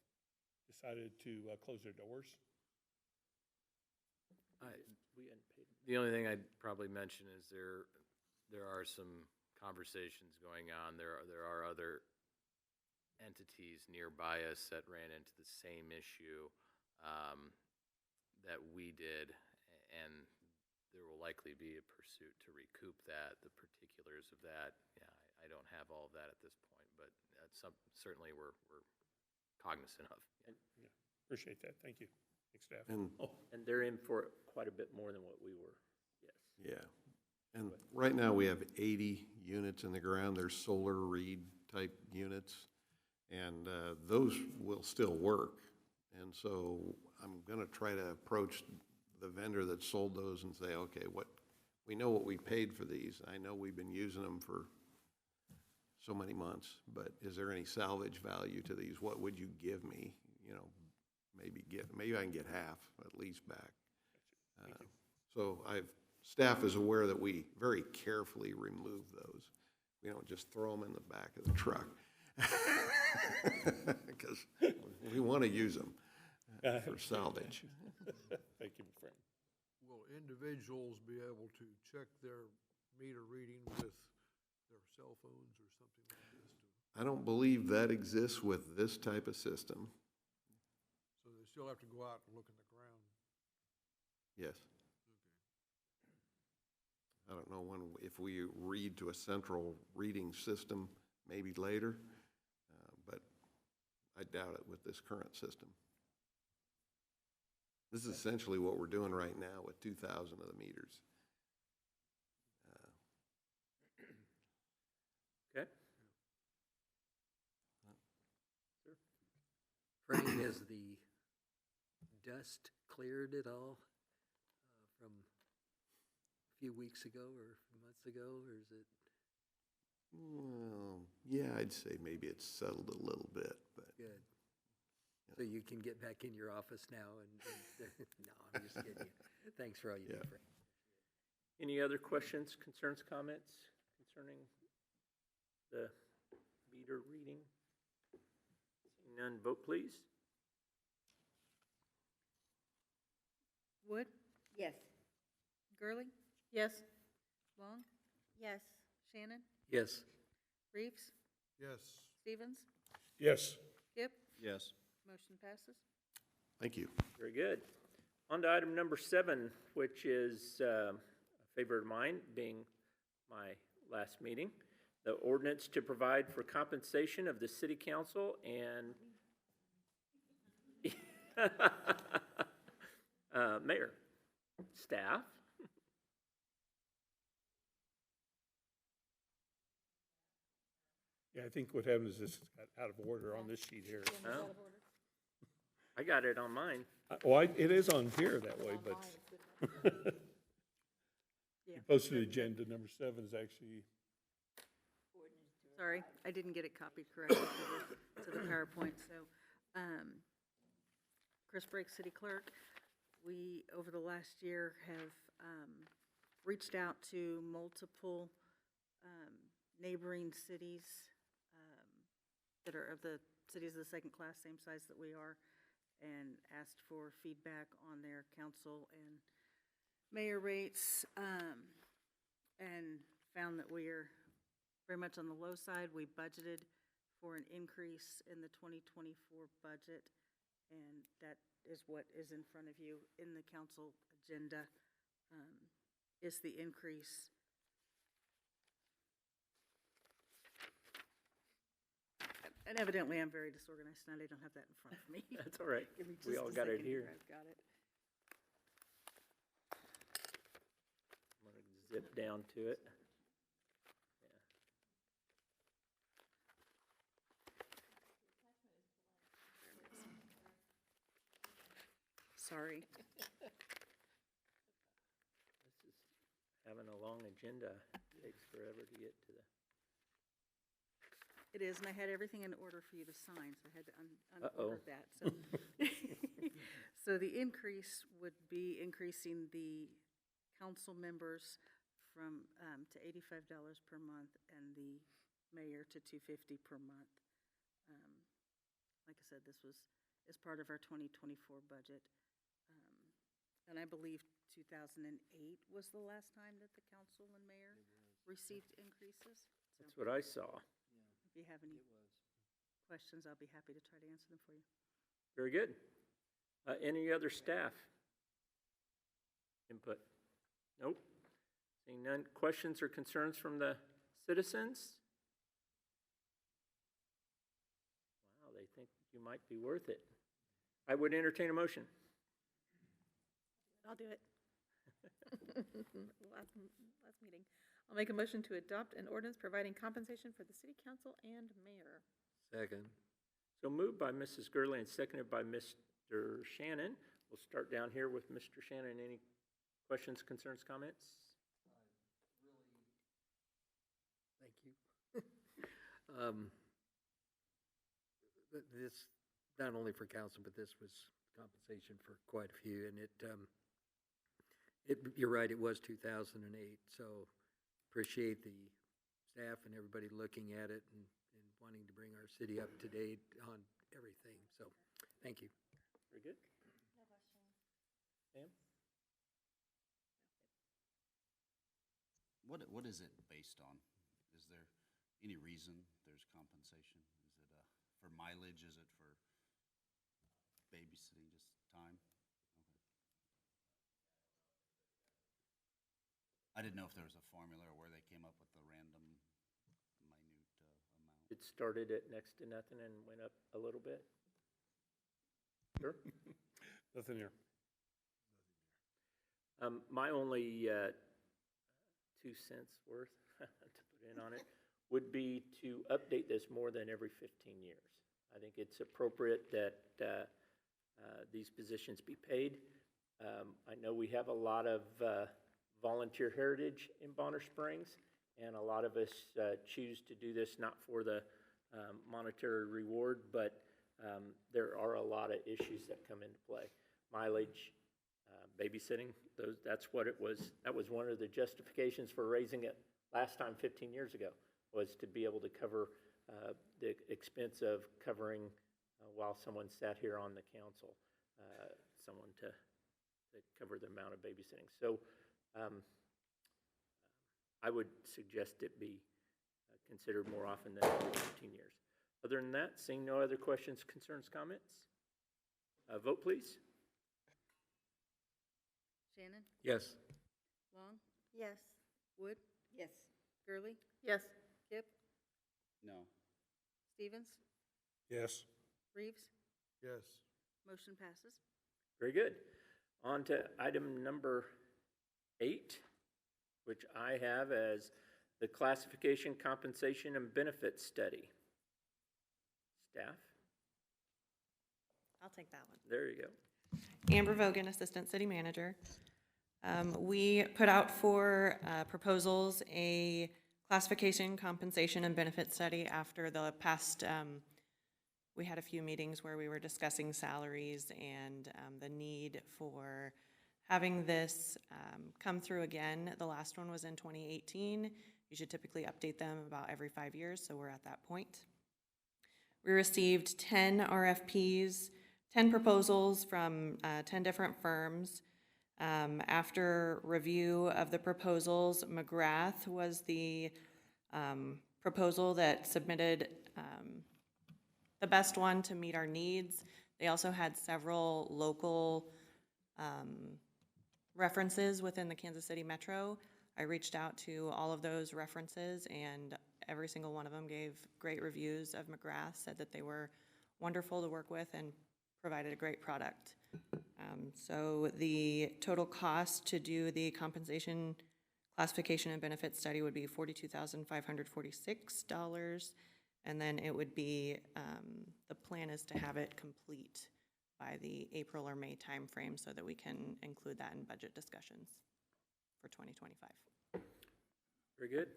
decided to close their doors? We hadn't paid. The only thing I'd probably mention is there are some conversations going on. There are other entities nearby us that ran into the same issue that we did, and there will likely be a pursuit to recoup that. The particulars of that, I don't have all of that at this point, but that's certainly we're cognizant of. Yeah, appreciate that. Thank you. Thanks, staff. And they're in for quite a bit more than what we were, yes. yeah. And right now, we have 80 units in the ground. They're solar read type units, and those will still work. And so I'm going to try to approach the vendor that sold those and say, okay, we know what we paid for these. I know we've been using them for so many months, but is there any salvage value to these? What would you give me? You know, maybe I can get half at least back. So staff is aware that we very carefully remove those. We don't just throw them in the back of the truck because we want to use them for salvage. Thank you, Frank. Will individuals be able to check their meter reading with their cell phones or something like this? I don't believe that exists with this type of system. So they still have to go out and look in the ground? Yes. I don't know if we read to a central reading system, maybe later, but I doubt it with this current system. This is essentially what we're doing right now with 2,000 of the meters. Okay. Frank, has the dust cleared at all from a few weeks ago or months ago, or is it? Well, yeah, I'd say maybe it's settled a little bit, but. Good. So you can get back in your office now and no, I'm just kidding you. Thanks for all you do, Frank. Any other questions, concerns, comments concerning the meter reading? Seeing none, vote please. Wood? Yes. Gurley? Yes. Long? Yes. Shannon? Yes. Reeves? Yes. Stevens? Yes. Kip? Yes. Motion passes. Thank you. Very good. On to item number 7, which is a favorite of mine, being my last meeting. The ordinance to provide for compensation of the city council and mayor, staff. Yeah, I think what happened is this got out of order on this sheet here. Oh. I got it on mine. Well, it is on here that way, but you posted agenda number 7 is actually, Sorry, I didn't get it copied correctly to the PowerPoint, so, Chris Brake, City Clerk, we, over the last year, have, reached out to multiple, neighboring cities, that are of the cities of the second class, same size that we are, and asked for feedback on their council and mayor rates, and found that we are very much on the low side. We budgeted for an increase in the 2024 budget, and that is what is in front of you in the council agenda, is the increase. And evidently, I'm very disorganized tonight. I don't have that in front of me. That's all right. Give me We just all a got it second here. I've got it. I'm going to zip down to it. Sorry. This is having a long agenda. It takes forever to get to the. It is, and I had everything in order for you to sign, so I had to Uh-oh. unorder that. So, so the increase would be increasing the council members from, to $85 per month, and the mayor to $250 per month. Like I said, this was, as part of our 2024 budget. And I believe 2008 was the last time that the council and mayor received increases. So That's what I saw. if you have any questions, I'll be happy to try to answer them for you. Very good. Any other staff input? Nope. Seeing none. Questions or concerns from the citizens? Wow, they think you might be worth it. I would entertain a motion. I'll do it. Last meeting. I'll make a motion to adopt an ordinance providing compensation for the city council and mayor. Second. So moved by Mrs. Gurley and seconded by Mr. Shannon. We'll start down here with Mr. Shannon. Any questions, concerns, comments? Thank you. This, not only for council, but this was compensation for quite a few, and you're right, it was 2008, so appreciate the staff and everybody looking at it and wanting to bring our city up to date on everything, so thank you. Very good. No questions. Sam? What is it based on? Is there any reason there's compensation? Is it for mileage? Is it for babysitting, just time? I didn't know if there was a formula or where they came up with the random minute amount. It started at next to nothing and went up a little bit. Sure. nothing here. My only 2 cents worth to put in on it would be to update this more than every 15 years. I think it's appropriate that these positions be paid. I know we have a lot of volunteer heritage in Bonner Springs, and a lot of us choose to do this not for the monetary reward, but there are a lot of issues that come into play. Mileage, babysitting, that's what it was. That was one of the justifications for raising it last time 15 years ago, was to be able to cover the expense of covering while someone sat here on the council, someone to cover the amount of babysitting. So I would suggest it be considered more often than every 15 years. Other than that, seeing no other questions, concerns, comments, vote please. Shannon? Yes. Long? Yes. Wood? Yes. Gurley? Yes. Kip? No. Stevens? Yes. Reeves? Yes. Motion passes. Very good. On to item number 8, which I have as the classification, compensation, and benefits study. Staff? I'll take that one. There you go. Amber Vogan, Assistant City Manager. We put out for proposals a classification, compensation, and benefit study after the past, we had a few meetings where we were discussing salaries and the need for having this come through again. The last one was in 2018. You should typically update them about every 5 years, so we're at that point. We received 10 RFPs, 10 proposals from 10 different firms. After review of the proposals, McGrath was the proposal that submitted the best one to meet our needs. They also had several local references within the Kansas City Metro. I reached out to all of those references, and every single one of them gave great reviews of McGrath, said that they were wonderful to work with and provided a great product. So the total cost to do the compensation, classification, and benefits study would be $42,546, and then it would be, the plan is to have it complete by the April or May timeframe so that we can include that in budget discussions for 2025. Very good.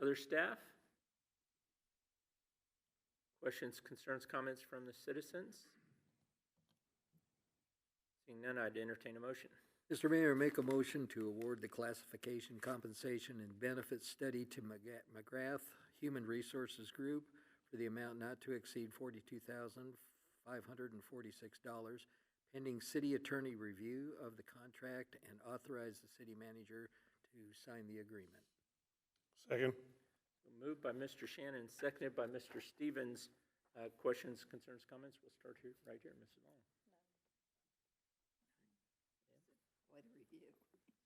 Other staff? Questions, concerns, comments from the citizens? Seeing none, I'd entertain a motion. Mr. Mayor, make a motion to award the classification, compensation, and benefits study to McGrath Human Resources Group for the amount not to exceed $42,546, pending city attorney review of the contract, and authorize the city manager to sign the agreement. Second. Moved by Mr. Shannon, seconded by Mr. Stevens. Questions, concerns, comments? We'll start here, right here, Mrs. Long. Quite a review.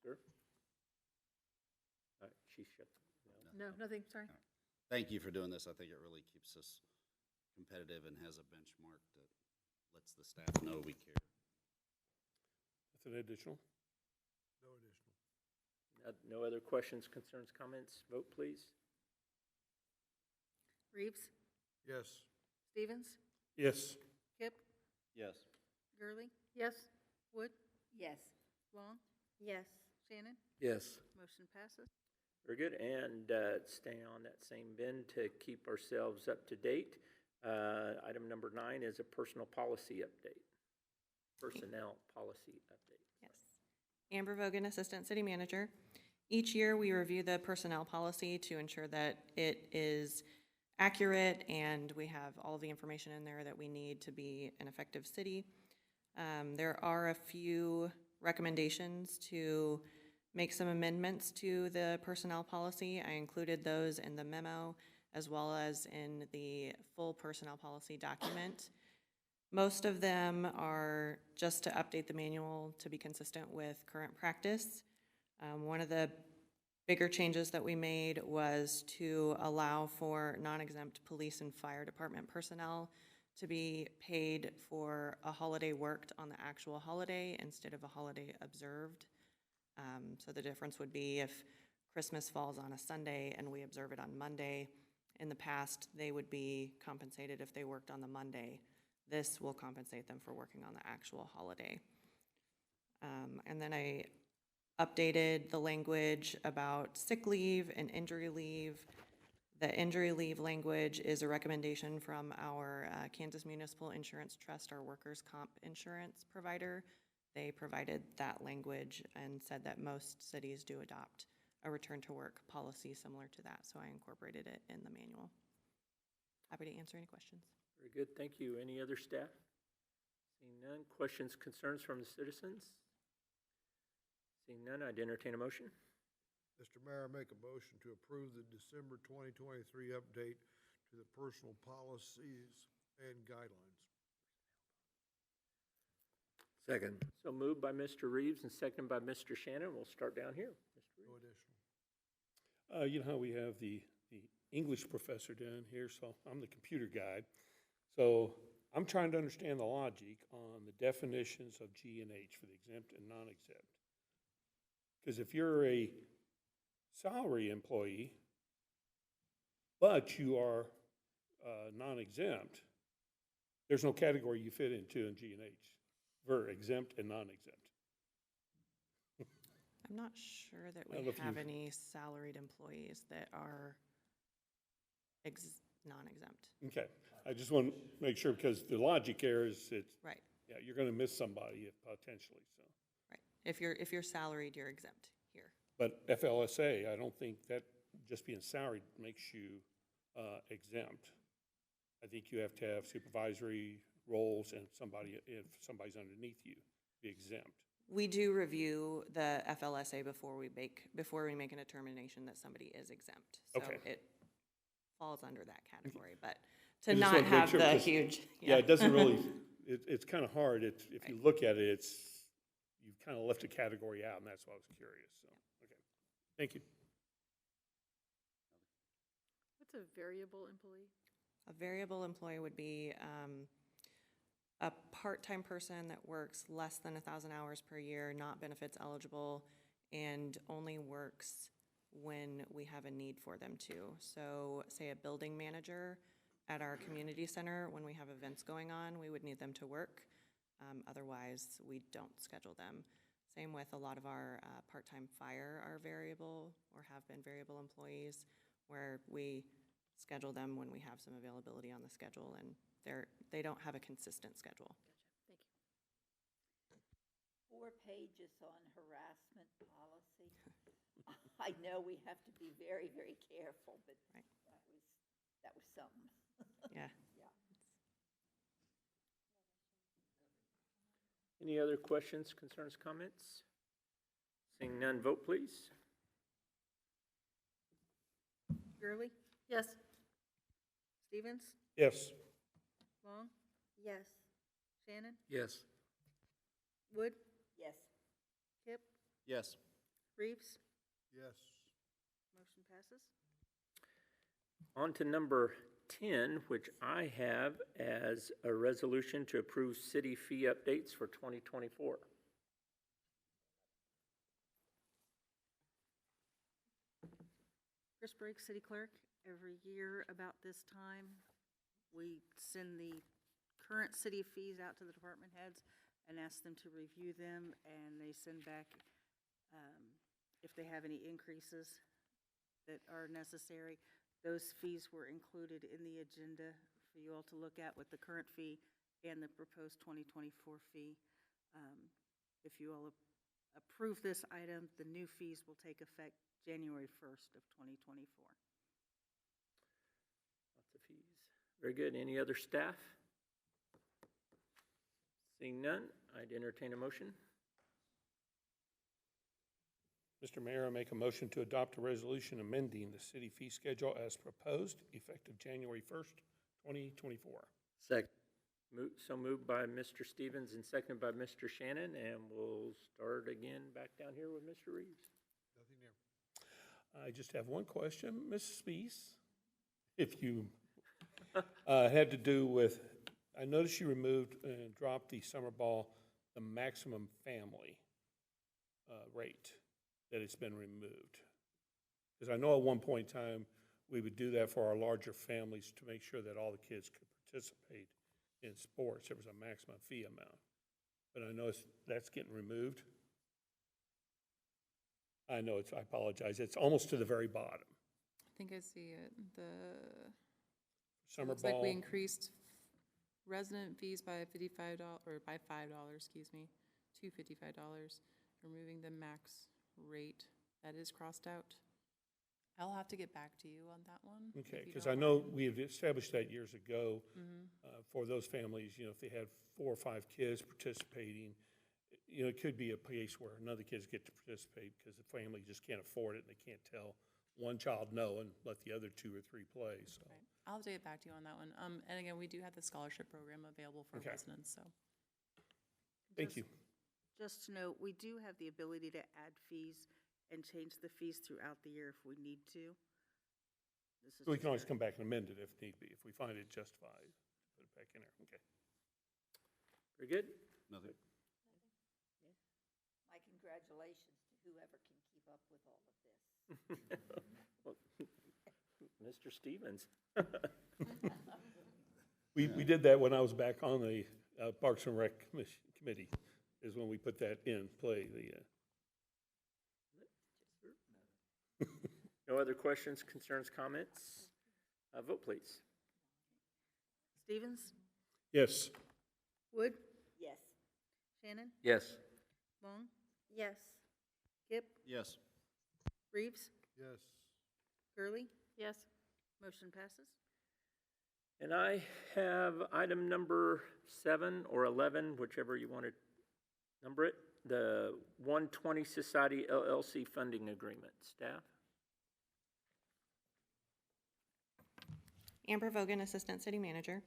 Sir? She shut. No, nothing, sorry. Thank you for doing this. I think it really keeps us competitive and has a benchmark that lets the staff know we care. That's an additional. No additional. No other questions, concerns, comments? Vote, please. Reeves? Yes. Stevens? Yes. Kip? Yes. Gurley? Yes. Wood? Yes. Long? Yes. Shannon? Yes. Motion passes. Very good, and staying on that same bin to keep ourselves up to date. Item number 9 is a personal policy update. Personnel policy update. Yes. Amber Vogan, Assistant City Manager. Each year, we review the personnel policy to ensure that it is accurate and we have all the information in there that we need to be an effective city. There are a few recommendations to make some amendments to the personnel policy. I included those in the memo as well as in the full personnel policy document. Most of them are just to update the manual to be consistent with current practice. One of the bigger changes that we made was to allow for non-exempt police and fire department personnel to be paid for a holiday worked on the actual holiday instead of a holiday observed. So the difference would be if Christmas falls on a Sunday and we observe it on Monday, in the past, they would be compensated if they worked on the Monday. This will compensate them for working on the actual holiday. And then I updated the language about sick leave and injury leave. The injury leave language is a recommendation from our Kansas Municipal Insurance Trust, our workers' comp insurance provider. They provided that language and said that most cities do adopt a return to work policy similar to that, so I incorporated it in the manual. Happy to answer any questions. Very good, thank you. Any other staff? Seeing none. Questions, concerns from the citizens? Seeing none, I'd entertain a motion. Mr. Mayor, I make a motion to approve the December 2023 update to the personal policies and guidelines. Second. So moved by Mr. Reeves and seconded by Mr. Shannon. We'll start down here. Mr. No Reeves. additional. You know how we have the English professor down here, so I'm the computer guy. So I'm trying to understand the logic on the definitions of G and H for the exempt and non-exempt. Because if you're a salary employee, but you are non-exempt, there's no category you fit into in G and H for exempt and non-exempt. I'm not sure that I don't we know if have you've- any salaried employees that are non-exempt. Okay, I just want to make sure, because the logic there is, it's, Right, yeah, you're going to miss somebody potentially, so. right. If you're salaried, you're exempt here. But FLSA, I don't think that just being salaried makes you exempt. I think you have to have supervisory roles and if somebody's underneath you, be exempt. We do review the FLSA before we make a determination that somebody is exempt. So Okay. it falls under that category, but I to just not wanted to make have sure, the because- huge. Yeah, it doesn't really, it's kind of hard. If you look at it, you've kind of left a category out, and that's why I was curious, so, okay. Thank you. What's a variable employee? A variable employee would be a part-time person that works less than 1,000 hours per year, not benefits eligible, and only works when we have a need for them to. So say a building manager at our community center, when we have events going on, we would need them to work. Otherwise, we don't schedule them. Same with a lot of our part-time fire are variable or have been variable employees, where we schedule them when we have some availability on the schedule, and they don't have a consistent schedule. Thank you. 4 pages on harassment policy. I know we have to be very, very careful, but Right. that was something. Yeah. Yeah. Any other questions, concerns, comments? Seeing none, vote please. Gurley? Yes. Stevens? Yes. Long? Yes. Shannon? Yes. Wood? Yes. Kip? Yes. Reeves? Yes. Motion passes. On to number 10, which I have as a resolution to approve city fee updates for 2024. Chris Briggs, City Clerk. Every year about this time, we send the current city fees out to the department heads and ask them to review them, and they send back if they have any increases that are necessary. Those fees were included in the agenda for you all to look at with the current fee and the proposed 2024 fee. If you all approve this item, the new fees will take effect January 1st of 2024. Lots of fees. Very good. Any other staff? Seeing none, I'd entertain a motion. Mr. Mayor, I make a motion to adopt a resolution amending the city fee schedule as proposed, effective January 1st, 2024. Second. So moved by Mr. Stevens and seconded by Mr. Shannon, and we'll start again back down here with Mr. Reeves. Nothing there. I just have one question, Ms. Spees. If you had to do with, I noticed you removed and dropped the summer ball, the maximum family rate, that it's been removed. Because I know at one point in time, we would do that for our larger families to make sure that all the kids could participate in sports. There was a maximum fee amount. But I know that's getting removed. I know I apologize, it's almost to the very bottom. I think I see it. Summer Looks like ball. we increased resident fees by $55, or by $5, excuse me, to $55, removing the max rate. That is crossed out. I'll have to get back to you on that one. if Okay, you because don't I know mind. we have established that years ago Mhm. for those families, you know, if they had 4 or 5 kids participating, you know, it could be a case where none of the kids get to participate because the family just can't afford it and they can't tell one child no and let the other 2 or 3 play, so. Right. I'll have to get back to you on that one. And again, we do have the scholarship program available for Okay. residents, so. Thank you. Just to note, we do have the ability to add fees and change the fees throughout the year if we need to. This is So we just can always our- come back and amend it if need be, if we find it justified, put it back in there, okay. Very good. Nothing. My congratulations to whoever can keep up with all of this. Well, Mr. Stevens. We did that when I was back on the Parks and Rec Committee, is when we put that in play, No other questions, concerns, comments? Vote, please. Stevens? yes. Wood? Yes. Shannon? Yes. Long? Yes. Kip? Yes. Reeves? Yes. Gurley? Yes. Motion passes. And I have item number 7 or 11, whichever you want to number it, the 120 Society LLC funding agreement. Staff? Amber Vogan, Assistant City Manager.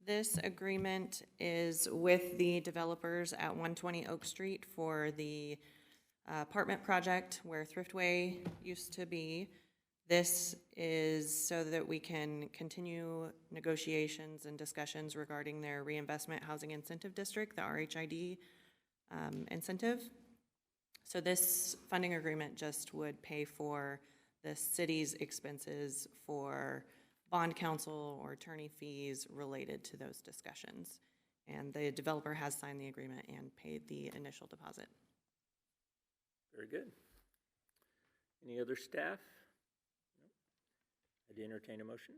This agreement is with the developers at 120 Oak Street for the apartment project where Thriftway used to be. This is so that we can continue negotiations and discussions regarding their reinvestment housing incentive district, the RHID incentive. So this funding agreement just would pay for the city's expenses for bond counsel or attorney fees related to those discussions. And the developer has signed the agreement and paid the initial deposit. Very good. Any other staff? No. I'd entertain a motion.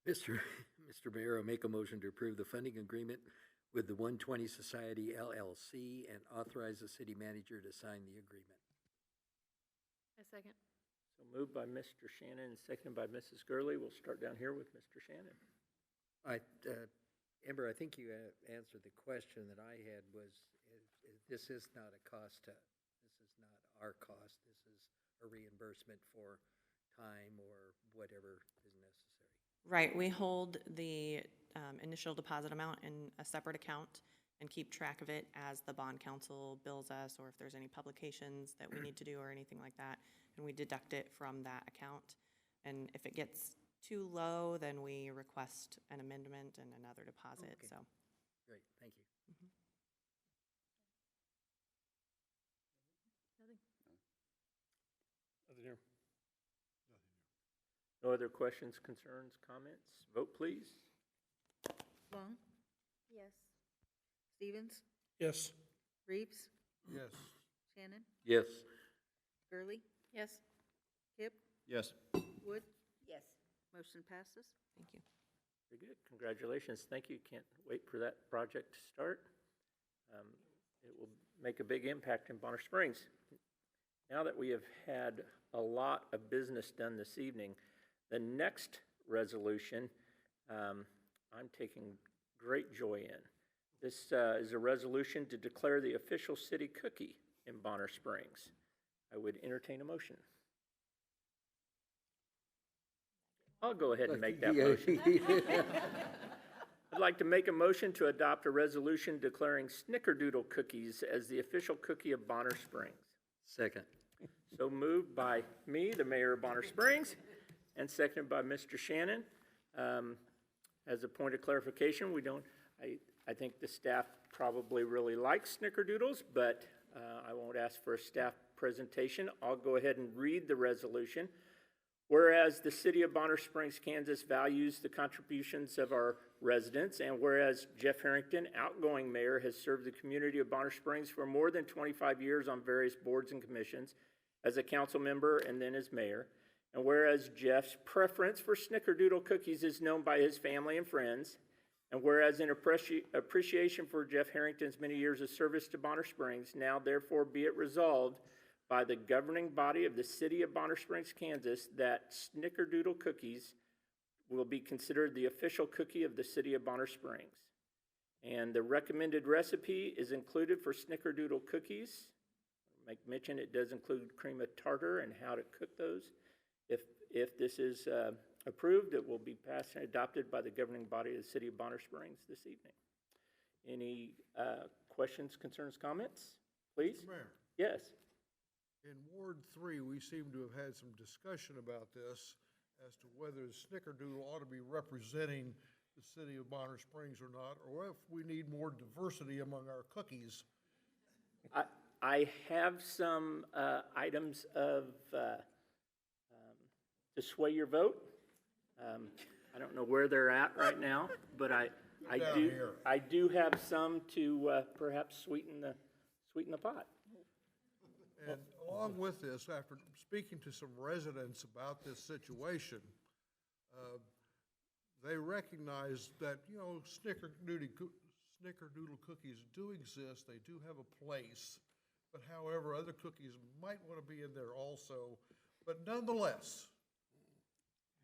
Mr. Mayor, I make a motion to approve the funding agreement with the 120 Society LLC and authorize the city manager to sign the agreement. A second. So moved by Mr. Shannon and seconded by Mrs. Gurley. We'll start down here with Mr. Shannon. Amber, I think you answered the question that I had was, this is not a cost to, this is not our cost, this is a reimbursement for time or whatever is necessary. Right, we hold the initial deposit amount in a separate account and keep track of it as the bond counsel bills us, or if there's any publications that we need to do or anything like that, and we deduct it from that account. And if it gets too low, then we request an amendment and another deposit, Okay. so. Great, thank you. Nothing here. No other questions, concerns, comments? Vote, please. Long? Yes. Stevens? Yes. Reeves? Yes. Shannon? Yes. Gurley? Yes. Kip? Yes. Wood? Yes. Motion passes. Thank you. Very good. Congratulations. Thank you. Can't wait for that project to start. It will make a big impact in Bonner Springs. Now that we have had a lot of business done this evening, the next resolution I'm taking great joy in. This is a resolution to declare the official city cookie in Bonner Springs. I would entertain a motion. I'll go ahead and make that motion. I'd like to make a motion to adopt a resolution declaring Snickerdoodle cookies as the official cookie of Bonner Springs. Second. So moved by me, the mayor of Bonner Springs, and seconded by Mr. Shannon. As a point of clarification, I think the staff probably really likes Snickerdoodles, but I won't ask for a staff presentation. I'll go ahead and read the resolution. Whereas the city of Bonner Springs, Kansas values the contributions of our residents, and whereas Jeff Harrington, outgoing mayor, has served the community of Bonner Springs for more than 25 years on various boards and commissions as a council member and then as mayor, and whereas Jeff's preference for Snickerdoodle cookies is known by his family and friends, and whereas in appreciation for Jeff Harrington's many years of service to Bonner Springs, now therefore be it resolved by the governing body of the city of Bonner Springs, Kansas, that Snickerdoodle cookies will be considered the official cookie of the city of Bonner Springs. And the recommended recipe is included for Snickerdoodle cookies. Make mention it does include cream of tartar and how to cook those. If this is approved, it will be passed and adopted by the governing body of the city of Bonner Springs this evening. Any questions, concerns, comments, please? Mr. Mayor, Yes. in Ward 3, we seem to have had some discussion about this as to whether the Snickerdoodle ought to be representing the city of Bonner Springs or not, or if we need more diversity among our cookies. I have some items of, to sway your vote. I don't know where they're at right now, but I Down do, here. I do have some to perhaps sweeten the pot. And along with this, after speaking to some residents about this situation, they recognize that, you know, snickerdoodle cookies do exist, they do have a place, but however, other cookies might want to be in there also. But nonetheless,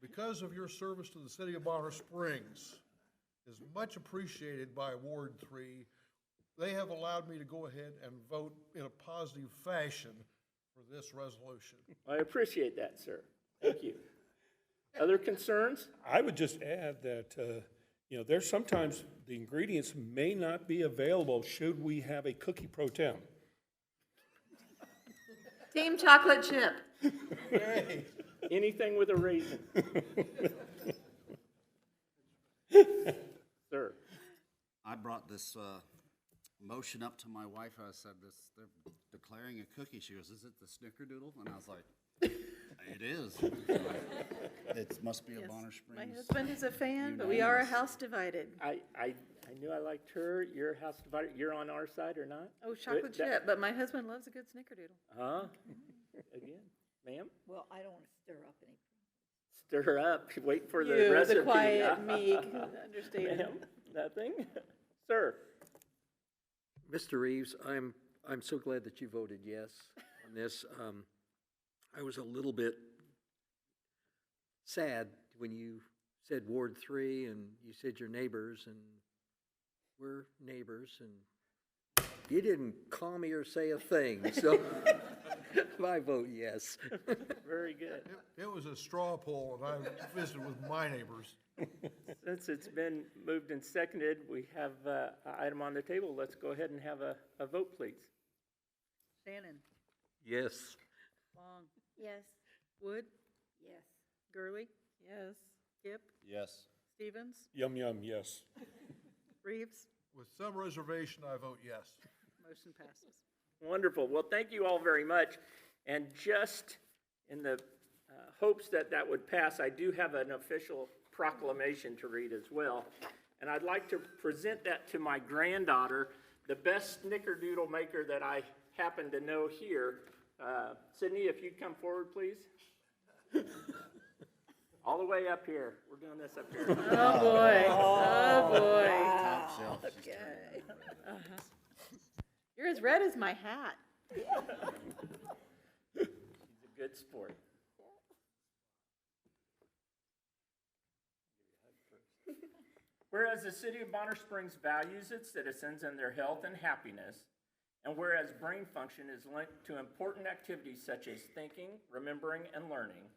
because of your service to the city of Bonner Springs is much appreciated by Ward 3, they have allowed me to go ahead and vote in a positive fashion for this resolution. I appreciate that, sir. Thank you. Other concerns? I would just add that, you know, there's sometimes the ingredients may not be available should we have a cookie pro tem. Team chocolate chip. Anything with a raisin. Sir. I brought this motion up to my wife. I said, they're declaring a cookie. She goes, is it the Snickerdoodle? And I was like, it is. It must be a Yes. Bonner My Springs. husband is a fan, but we are a Unanimous. house divided. I knew I liked her. Your house divided. You're on our side or not? Oh, chocolate chip, but my husband loves a good snickerdoodle. Huh? Again, ma'am? Well, I don't want to stir up any. Stir up. Wait for the You, recipe. the quiet, meek, understated. Ma'am, nothing? Sir? Mr. Reeves, I'm so glad that you voted yes on this. I was a little bit sad when you said Ward 3 and you said your neighbors, and we're neighbors, and you didn't call me or say a thing, so I vote yes. Very good. It was a straw poll, and I visited with my neighbors. Since it's been moved and seconded, we have an item on the table. Let's go ahead and have a vote, please. Shannon. Yes. Long. Yes. Wood. Yes. Gurley. Yes. Kip. Yes. Stevens. Yum, yum, yes. Reeves. With some reservation, I vote yes. Motion passes. Wonderful. Well, thank you all very much. And just in the hopes that that would pass, I do have an official proclamation to read as well. And I'd like to present that to my granddaughter, the best snickerdoodle maker that I happen to know here. Sydney, if you'd come forward, please. All the way up here. We're doing this up here. Oh, boy. Oh, boy. Top shelf. Okay. You're as red as my hat. He's a good sport. Whereas the city of Bonner Springs values its citizens and their health and happiness, and whereas brain function is linked to important activities such as thinking, remembering, and learning,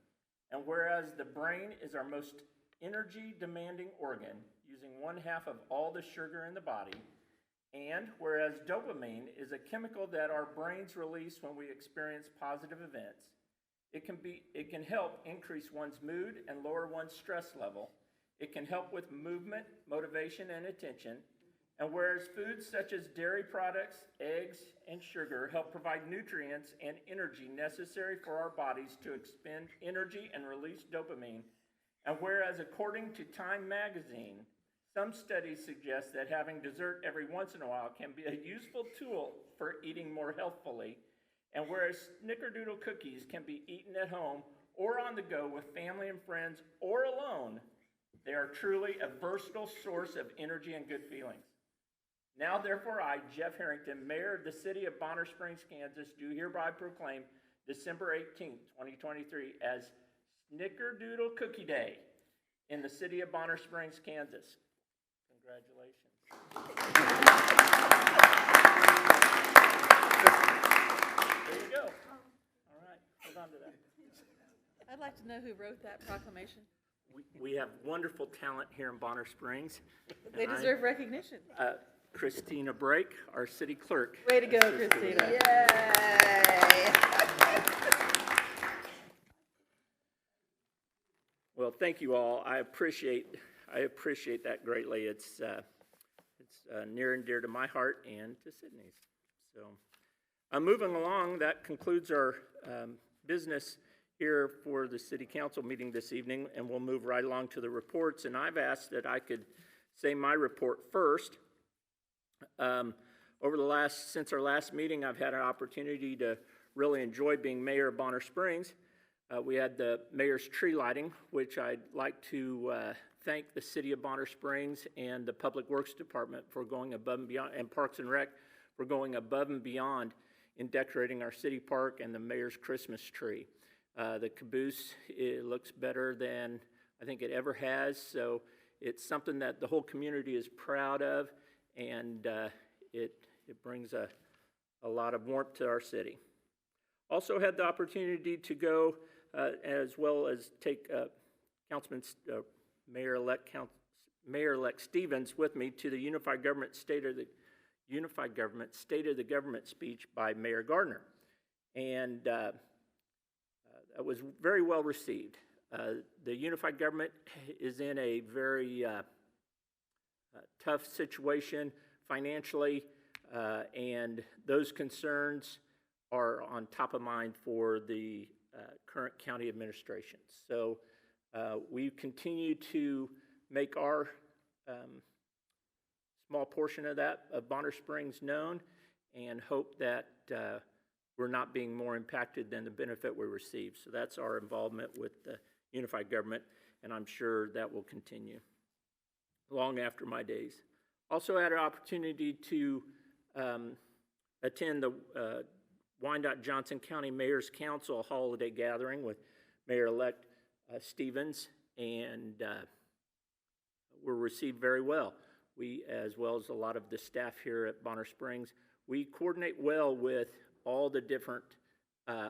and whereas the brain is our most energy-demanding organ, using 1/2 of all the sugar in the body, and whereas dopamine is a chemical that our brains release when we experience positive events, it can help increase one's mood and lower one's stress level. It can help with movement, motivation, and attention. And whereas foods such as dairy products, eggs, and sugar help provide nutrients and energy necessary for our bodies to expend energy and release dopamine, and whereas according to Time magazine, some studies suggest that having dessert every once in a while can be a useful tool for eating more healthfully, and whereas snickerdoodle cookies can be eaten at home or on the go with family and friends or alone, they are truly a versatile source of energy and good feelings. Now, therefore, I, Jeff Harrington, Mayor of the City of Bonner Springs, Kansas, do hereby proclaim December 18th, 2023 as Snickerdoodle Cookie Day in the City of Bonner Springs, Kansas. Congratulations. There you go. All right, hold on to that. I'd like to know who wrote that proclamation. We have wonderful talent here in Bonner Springs. They and deserve recognition. Christina Brake, our city clerk. Way to go, Christina. Yay! Well, thank you all. I appreciate that greatly. It's near and dear to my heart and to Sydney's. So, moving along, that concludes our business here for the city council meeting this evening, and we'll move right along to the reports. And I've asked that I could say my report first. Since our last meeting, I've had an opportunity to really enjoy being mayor of Bonner Springs. We had the mayor's tree lighting, which I'd like to thank the city of Bonner Springs and the Public Works Department for going above and beyond, and Parks and Rec for going above and beyond in decorating our city park and the mayor's Christmas tree. The caboose, it looks better than I think it ever has, so it's something that the whole community is proud of, and it brings a lot of warmth to our city. Also had the opportunity to go as well as take Mayor-elect Stevens with me to the Unified Government State of the Government speech by Mayor Gardner, and that was very well received. The Unified Government is in a very tough situation financially, and those concerns are on top of mind for the current county administration. So we continue to make our small portion of that, of Bonner Springs, known, and hope that we're not being more impacted than the benefit we receive. So that's our involvement with the Unified Government, and I'm sure that will continue long after my days. Also had an opportunity to attend the Wyandotte Johnson County Mayor's Council holiday gathering with Mayor-elect Stevens, and were received very well. We, as well as a lot of the staff here at Bonner Springs, we coordinate well with all the different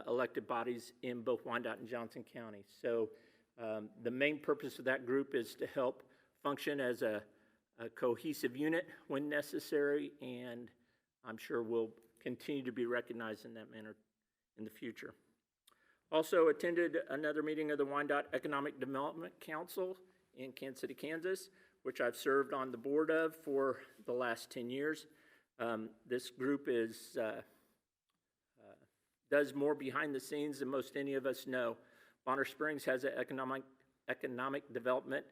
elected bodies in both Wyandotte and Johnson County. So the main purpose of that group is to help function as a cohesive unit when necessary, and I'm sure we'll continue to be recognized in that manner in the future. Also attended another meeting of the Wyandotte Economic Development Council in Kansas City, Kansas, which I've served on the board of for the last 10 years. This group does more behind the scenes than most any of us know. Bonner Springs has an economic development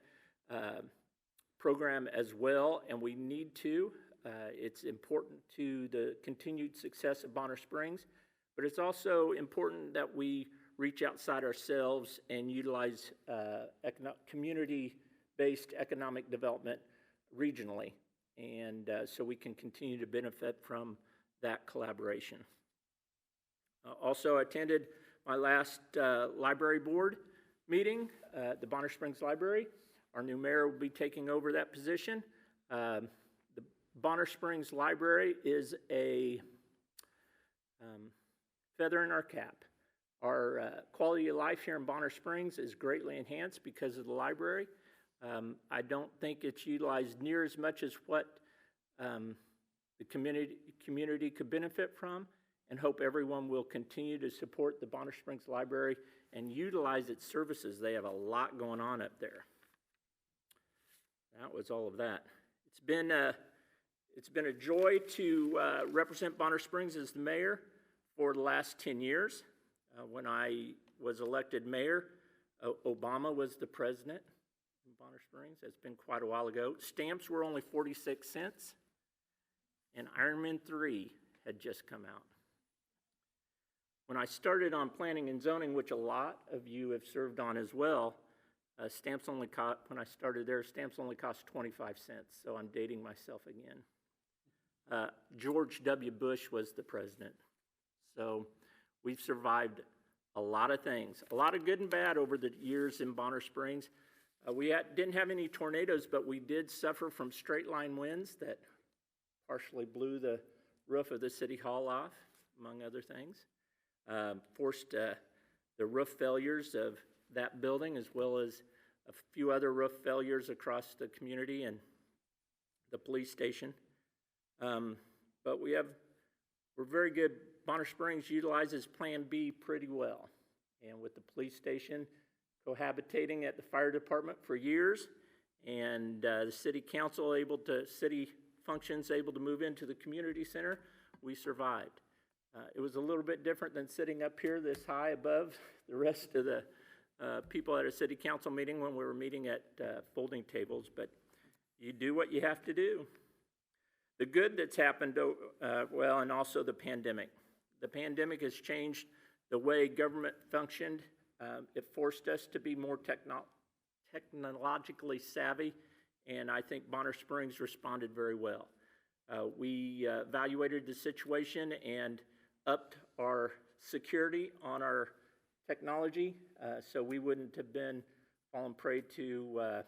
program as well, and we need to. It's important to the continued success of Bonner Springs, but it's also important that we reach outside ourselves and utilize community-based economic development regionally, and so we can continue to benefit from that collaboration. Also attended my last library board meeting at the Bonner Springs Library. Our new mayor will be taking over that position. The Bonner Springs Library is a feather in our cap. Our quality of life here in Bonner Springs is greatly enhanced because of the library. I don't think it's utilized near as much as what the community could benefit from, and hope everyone will continue to support the Bonner Springs Library and utilize its services. They have a lot going on up there. That was all of that. It's been a joy to represent Bonner Springs as the mayor for the last 10 years. When I was elected mayor, Obama was the president in Bonner Springs. That's been quite a while ago. Stamps were only 46 cents, and Ironman 3 had just come out. When I started on planning and zoning, which a lot of you have served on as well, when I started there, stamps only cost 25 cents, so I'm dating myself again. George W. Bush was the president. So we've survived a lot of things, a lot of good and bad over the years in Bonner Springs. We didn't have any tornadoes, but we did suffer from straight line winds that partially blew the roof of the city hall off, among other things. Forced the roof failures of that building, as well as a few other roof failures across the community and the police station. But we're very good. Bonner Springs utilizes Plan B pretty well. And with the police station cohabitating at the fire department for years, and the city council city functions able to move into the community center, we survived. It was a little bit different than sitting up here this high above the rest of the people at a city council meeting when we were meeting at folding tables, but you do what you have to do. The good that's happened, and also the pandemic. The pandemic has changed the way government functioned. It forced us to be more technologically savvy, and I think Bonner Springs responded very well. We evaluated the situation and upped our security on our technology, so we wouldn't have been fallen prey to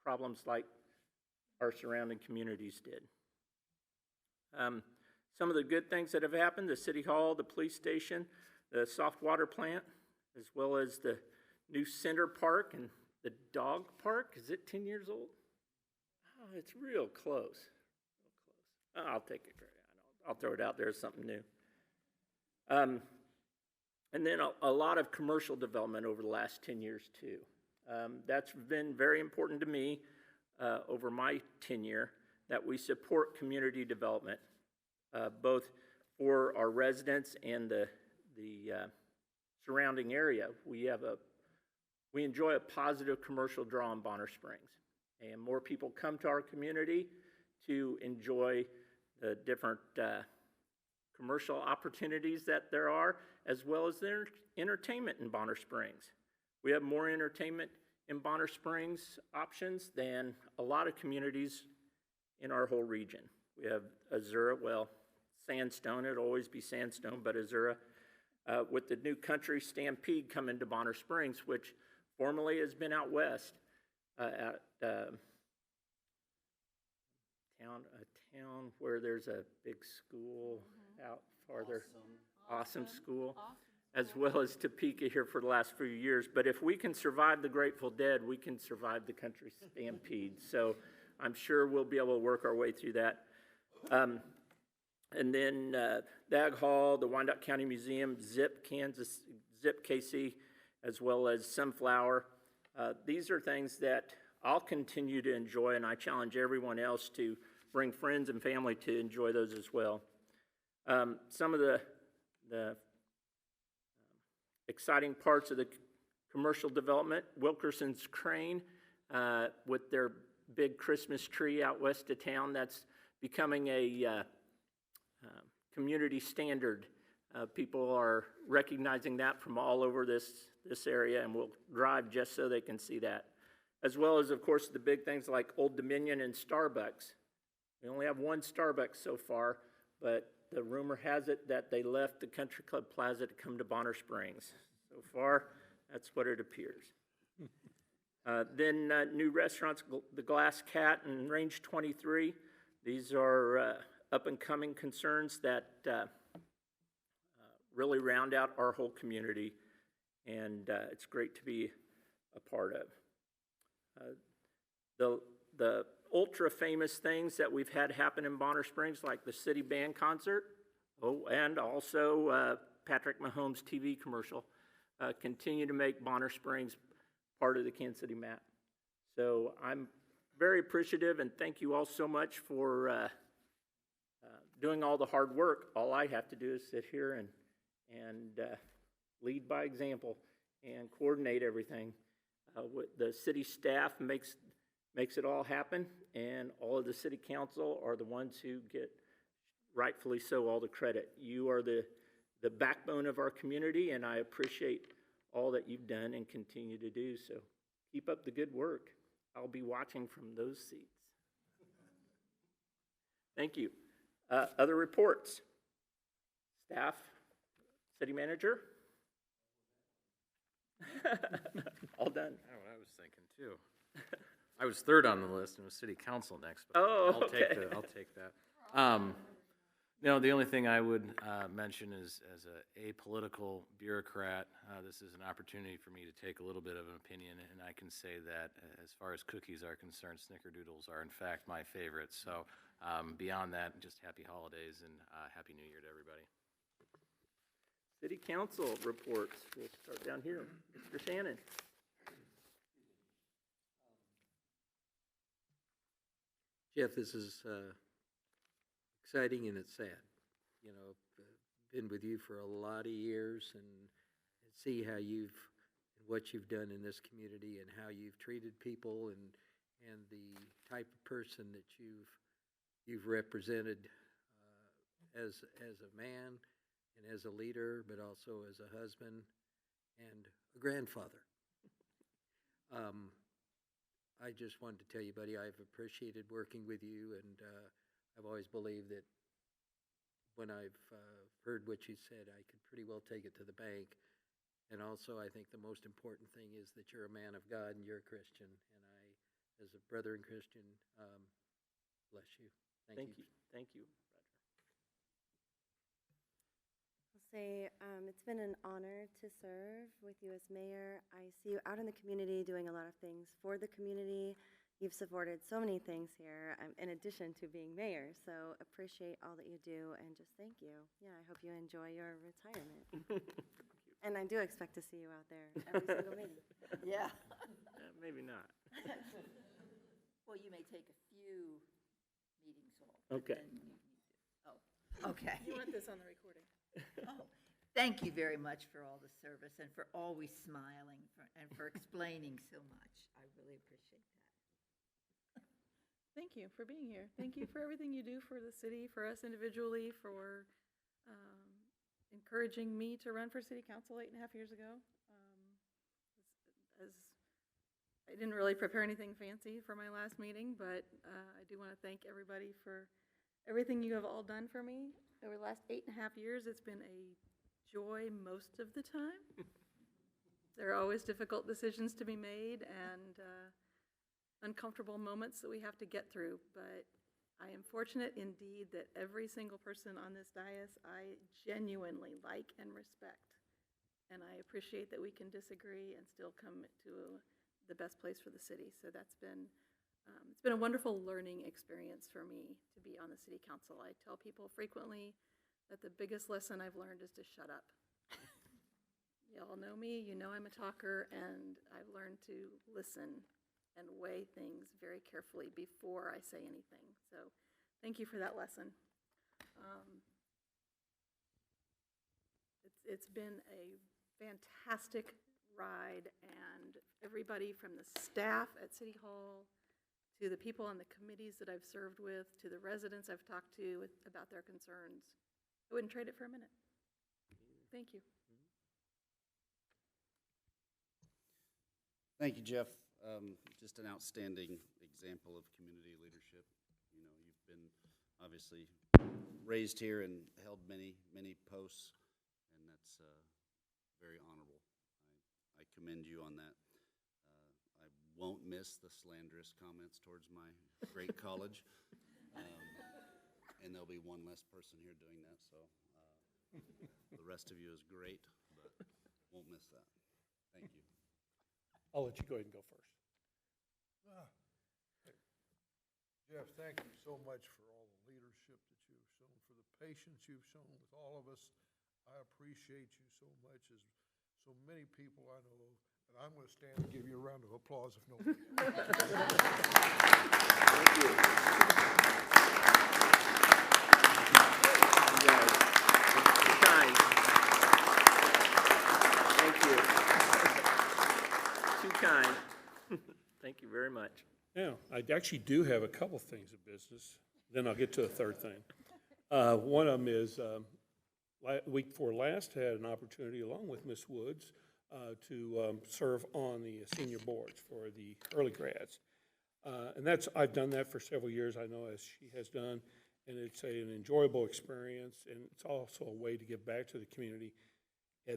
problems like our surrounding communities did. Some of the good things that have happened, the city hall, the police station, the soft water plant, as well as the new center park and the dog park. Is it 10 years old? Oh, it's real close. I'll take it. I'll throw it out there as something new. And then a lot of commercial development over the last 10 years too. That's been very important to me over my tenure, that we support community development, both for our residents and the surrounding area. We enjoy a positive commercial draw in Bonner Springs, and more people come to our community to enjoy the different commercial opportunities that there are, as well as their entertainment in Bonner Springs. We have more entertainment in Bonner Springs options than a lot of communities in our whole region. We have Azura, Sandstone, it'll always be Sandstone, but Azura, with the new Country Stampede coming to Bonner Springs, which formerly has been out west at a town where there's a big school out farther. Awesome school. As well as Topeka here for the last few years. But if we can survive the Grateful Dead, we can survive the Country Stampede. So I'm sure we'll be able to work our way through that. And then the Ag Hall, the Wyandotte County Museum, Zip KC, as well as Sunflower. These are things that I'll continue to enjoy, and I challenge everyone else to bring friends and family to enjoy those as well. Some of the exciting parts of the commercial development, Wilkerson's Crane, with their big Christmas tree out west of town, that's becoming a community standard. People are recognizing that from all over this area, and will drive just so they can see that. As well as, of course, the big things like Old Dominion and Starbucks. We only have one Starbucks so far, but the rumor has it that they left the Country Club Plaza to come to Bonner Springs. So far, that's what it appears. Then new restaurants, the Glass Cat and Range 23. These are up-and-coming concerns that really round out our whole community, and it's great to be a part of. The ultra-famous things that we've had happen in Bonner Springs, like the City Band concert, and also Patrick Mahomes' TV commercial, continue to make Bonner Springs part of the Kansas City map. So I'm very appreciative, and thank you all so much for doing all the hard work. All I have to do is sit here and lead by example and coordinate everything. The city staff makes it all happen, and all of the city council are the ones who get, rightfully so, all the credit. You are the backbone of our community, and I appreciate all that you've done and continue to do. So keep up the good work. I'll be watching from those seats. Thank you. Other reports? Staff? City manager? All done. I know what I was thinking too. I was third on the list and was city council next, but I'll take that. No, the only thing I would mention is, as a apolitical bureaucrat, this is an opportunity for me to take a little bit of an opinion, and I can say that as far as cookies are concerned, Snickerdoodles are in fact my favorite. So Beyond that, just happy holidays and Happy New Year to everybody. City Council reports. We'll start down here. Mr. Shannon. Jeff, this is exciting and it's sad. You know, been with you for a lot of years and see how what you've done in this community and how you've treated people and the type of person that you've represented as a man and as a leader, but also as a husband and a grandfather. I just wanted to tell you, buddy, I've appreciated working with you, and I've always believed that when I've heard what you said, I could pretty well take it to the bank. And also, I think the most important thing is that you're a man of God and you're a Christian. And I, as a brother in Christian, bless you. Thank you. Thank you, Roger. I'll say it's been an honor to serve with you as mayor. I see you out in the community doing a lot of things for the community. You've supported so many things here in addition to being mayor. So appreciate all that you do and just thank you. Yeah, I hope you enjoy your retirement. And I do expect to see you out there every single meeting. Yeah. Maybe not. Well, you may take a few meetings off. Okay. Okay. You want this on the recording? Oh, thank you very much for all the service and for always smiling and for explaining so much. I really appreciate that. Thank you for being here. Thank you for everything you do for the city, for us individually, for encouraging me to run for city council 8.5 years ago. As I didn't really prepare anything fancy for my last meeting, but I do want to thank everybody for everything you have all done for me. Over the last 8.5 years, it's been a joy most of the time. There are always difficult decisions to be made and uncomfortable moments that we have to get through, but I am fortunate indeed that every single person on this dais I genuinely like and respect. And I appreciate that we can disagree and still come to the best place for the city. So that's been, it's been a wonderful learning experience for me to be on the city council. I tell people frequently that the biggest lesson I've learned is to shut up. Y'all know me, you know I'm a talker, and I've learned to listen and weigh things very carefully before I say anything. So thank you for that lesson. It's been a fantastic ride, and everybody from the staff at City Hall to the people on the committees that I've served with, to the residents I've talked to about their concerns, I wouldn't trade it for a minute. Thank you. Thank you, Jeff. Just an outstanding example of community leadership. You know, you've been obviously raised here and held many, many posts, and that's very honorable. I commend you on that. I won't miss the slanderous comments towards my great college, and there'll be one less person here doing that, so the rest of you is great, but won't miss that. Thank you. I'll let you go ahead and go first. Jeff, thank you so much for all the leadership that you've shown, for the patience you've shown with all of us. I appreciate you so much, as so many people I know, and I'm going to stand and give you a round of applause if nobody. Thank you. You guys, too kind. Thank you. Too kind. Thank you very much. Now, I actually do have a couple things of business, then I'll get to a third thing. One of them is, week before last, had an opportunity, along with Ms. Woods, to serve on the senior boards for the early grads. And I've done that for several years, I know, as she has done, and it's an enjoyable experience, and it's also a way to give back to the community.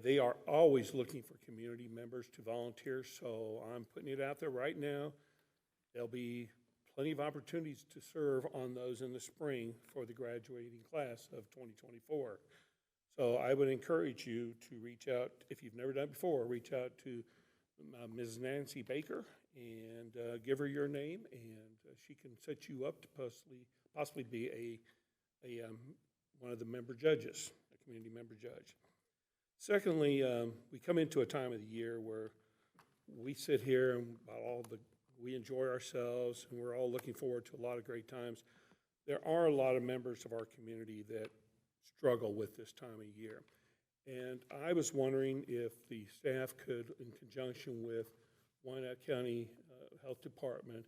They are always looking for community members to volunteer, so I'm putting it out there right now. There'll be plenty of opportunities to serve on those in the spring for the graduating class of 2024. So I would encourage you to reach out, if you've never done it before, reach out to Ms. Nancy Baker and give her your name, and she can set you up to possibly be one of the member judges, a community member judge. Secondly, we come into a time of the year where we sit here and we enjoy ourselves, and we're all looking forward to a lot of great times. There are a lot of members of our community that struggle with this time of year. And I was wondering if the staff could, in conjunction with Wyandotte County Health Department,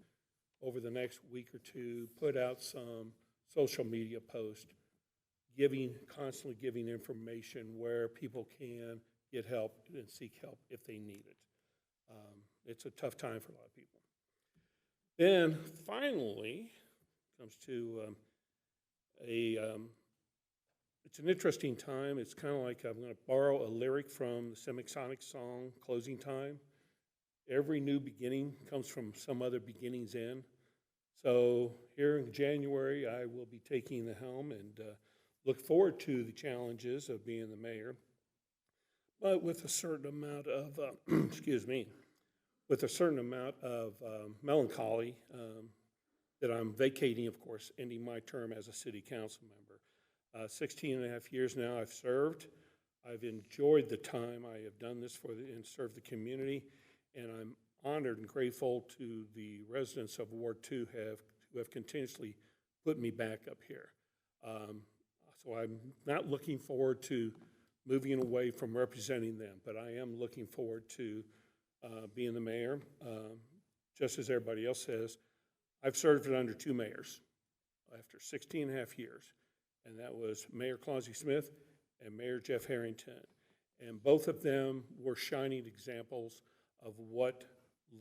over the next week or two, put out some social media posts constantly giving information where people can get help and seek help if they need it. It's a tough time for a lot of people. Then finally, comes to it's an interesting time. It's kind of like I'm going to borrow a lyric from the Semisonic song, Closing Time. Every new beginning comes from some other beginning's end. So here in January, I will be taking the helm and look forward to the challenges of being the mayor, but with a certain amount of, with a certain amount of melancholy that I'm vacating, of course, ending my term as a city council member. 16 and a half years now I've served. I've enjoyed the time I have done this and served the community, and I'm honored and grateful to the residents of Ward 2 who have continuously put me back up here. So I'm not looking forward to moving away from representing them, but I am looking forward to being the mayor. Just as everybody else says, I've served under two mayors after 16 and a half years, and that was Mayor Clonsy Smith and Mayor Jeff Harrington. And both of them were shining examples of what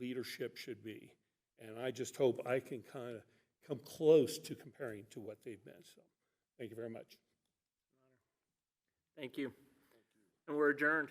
leadership should be. And I just hope I can kind of come close to comparing to what they've been. So thank you very much. Thank you. And we're adjourned.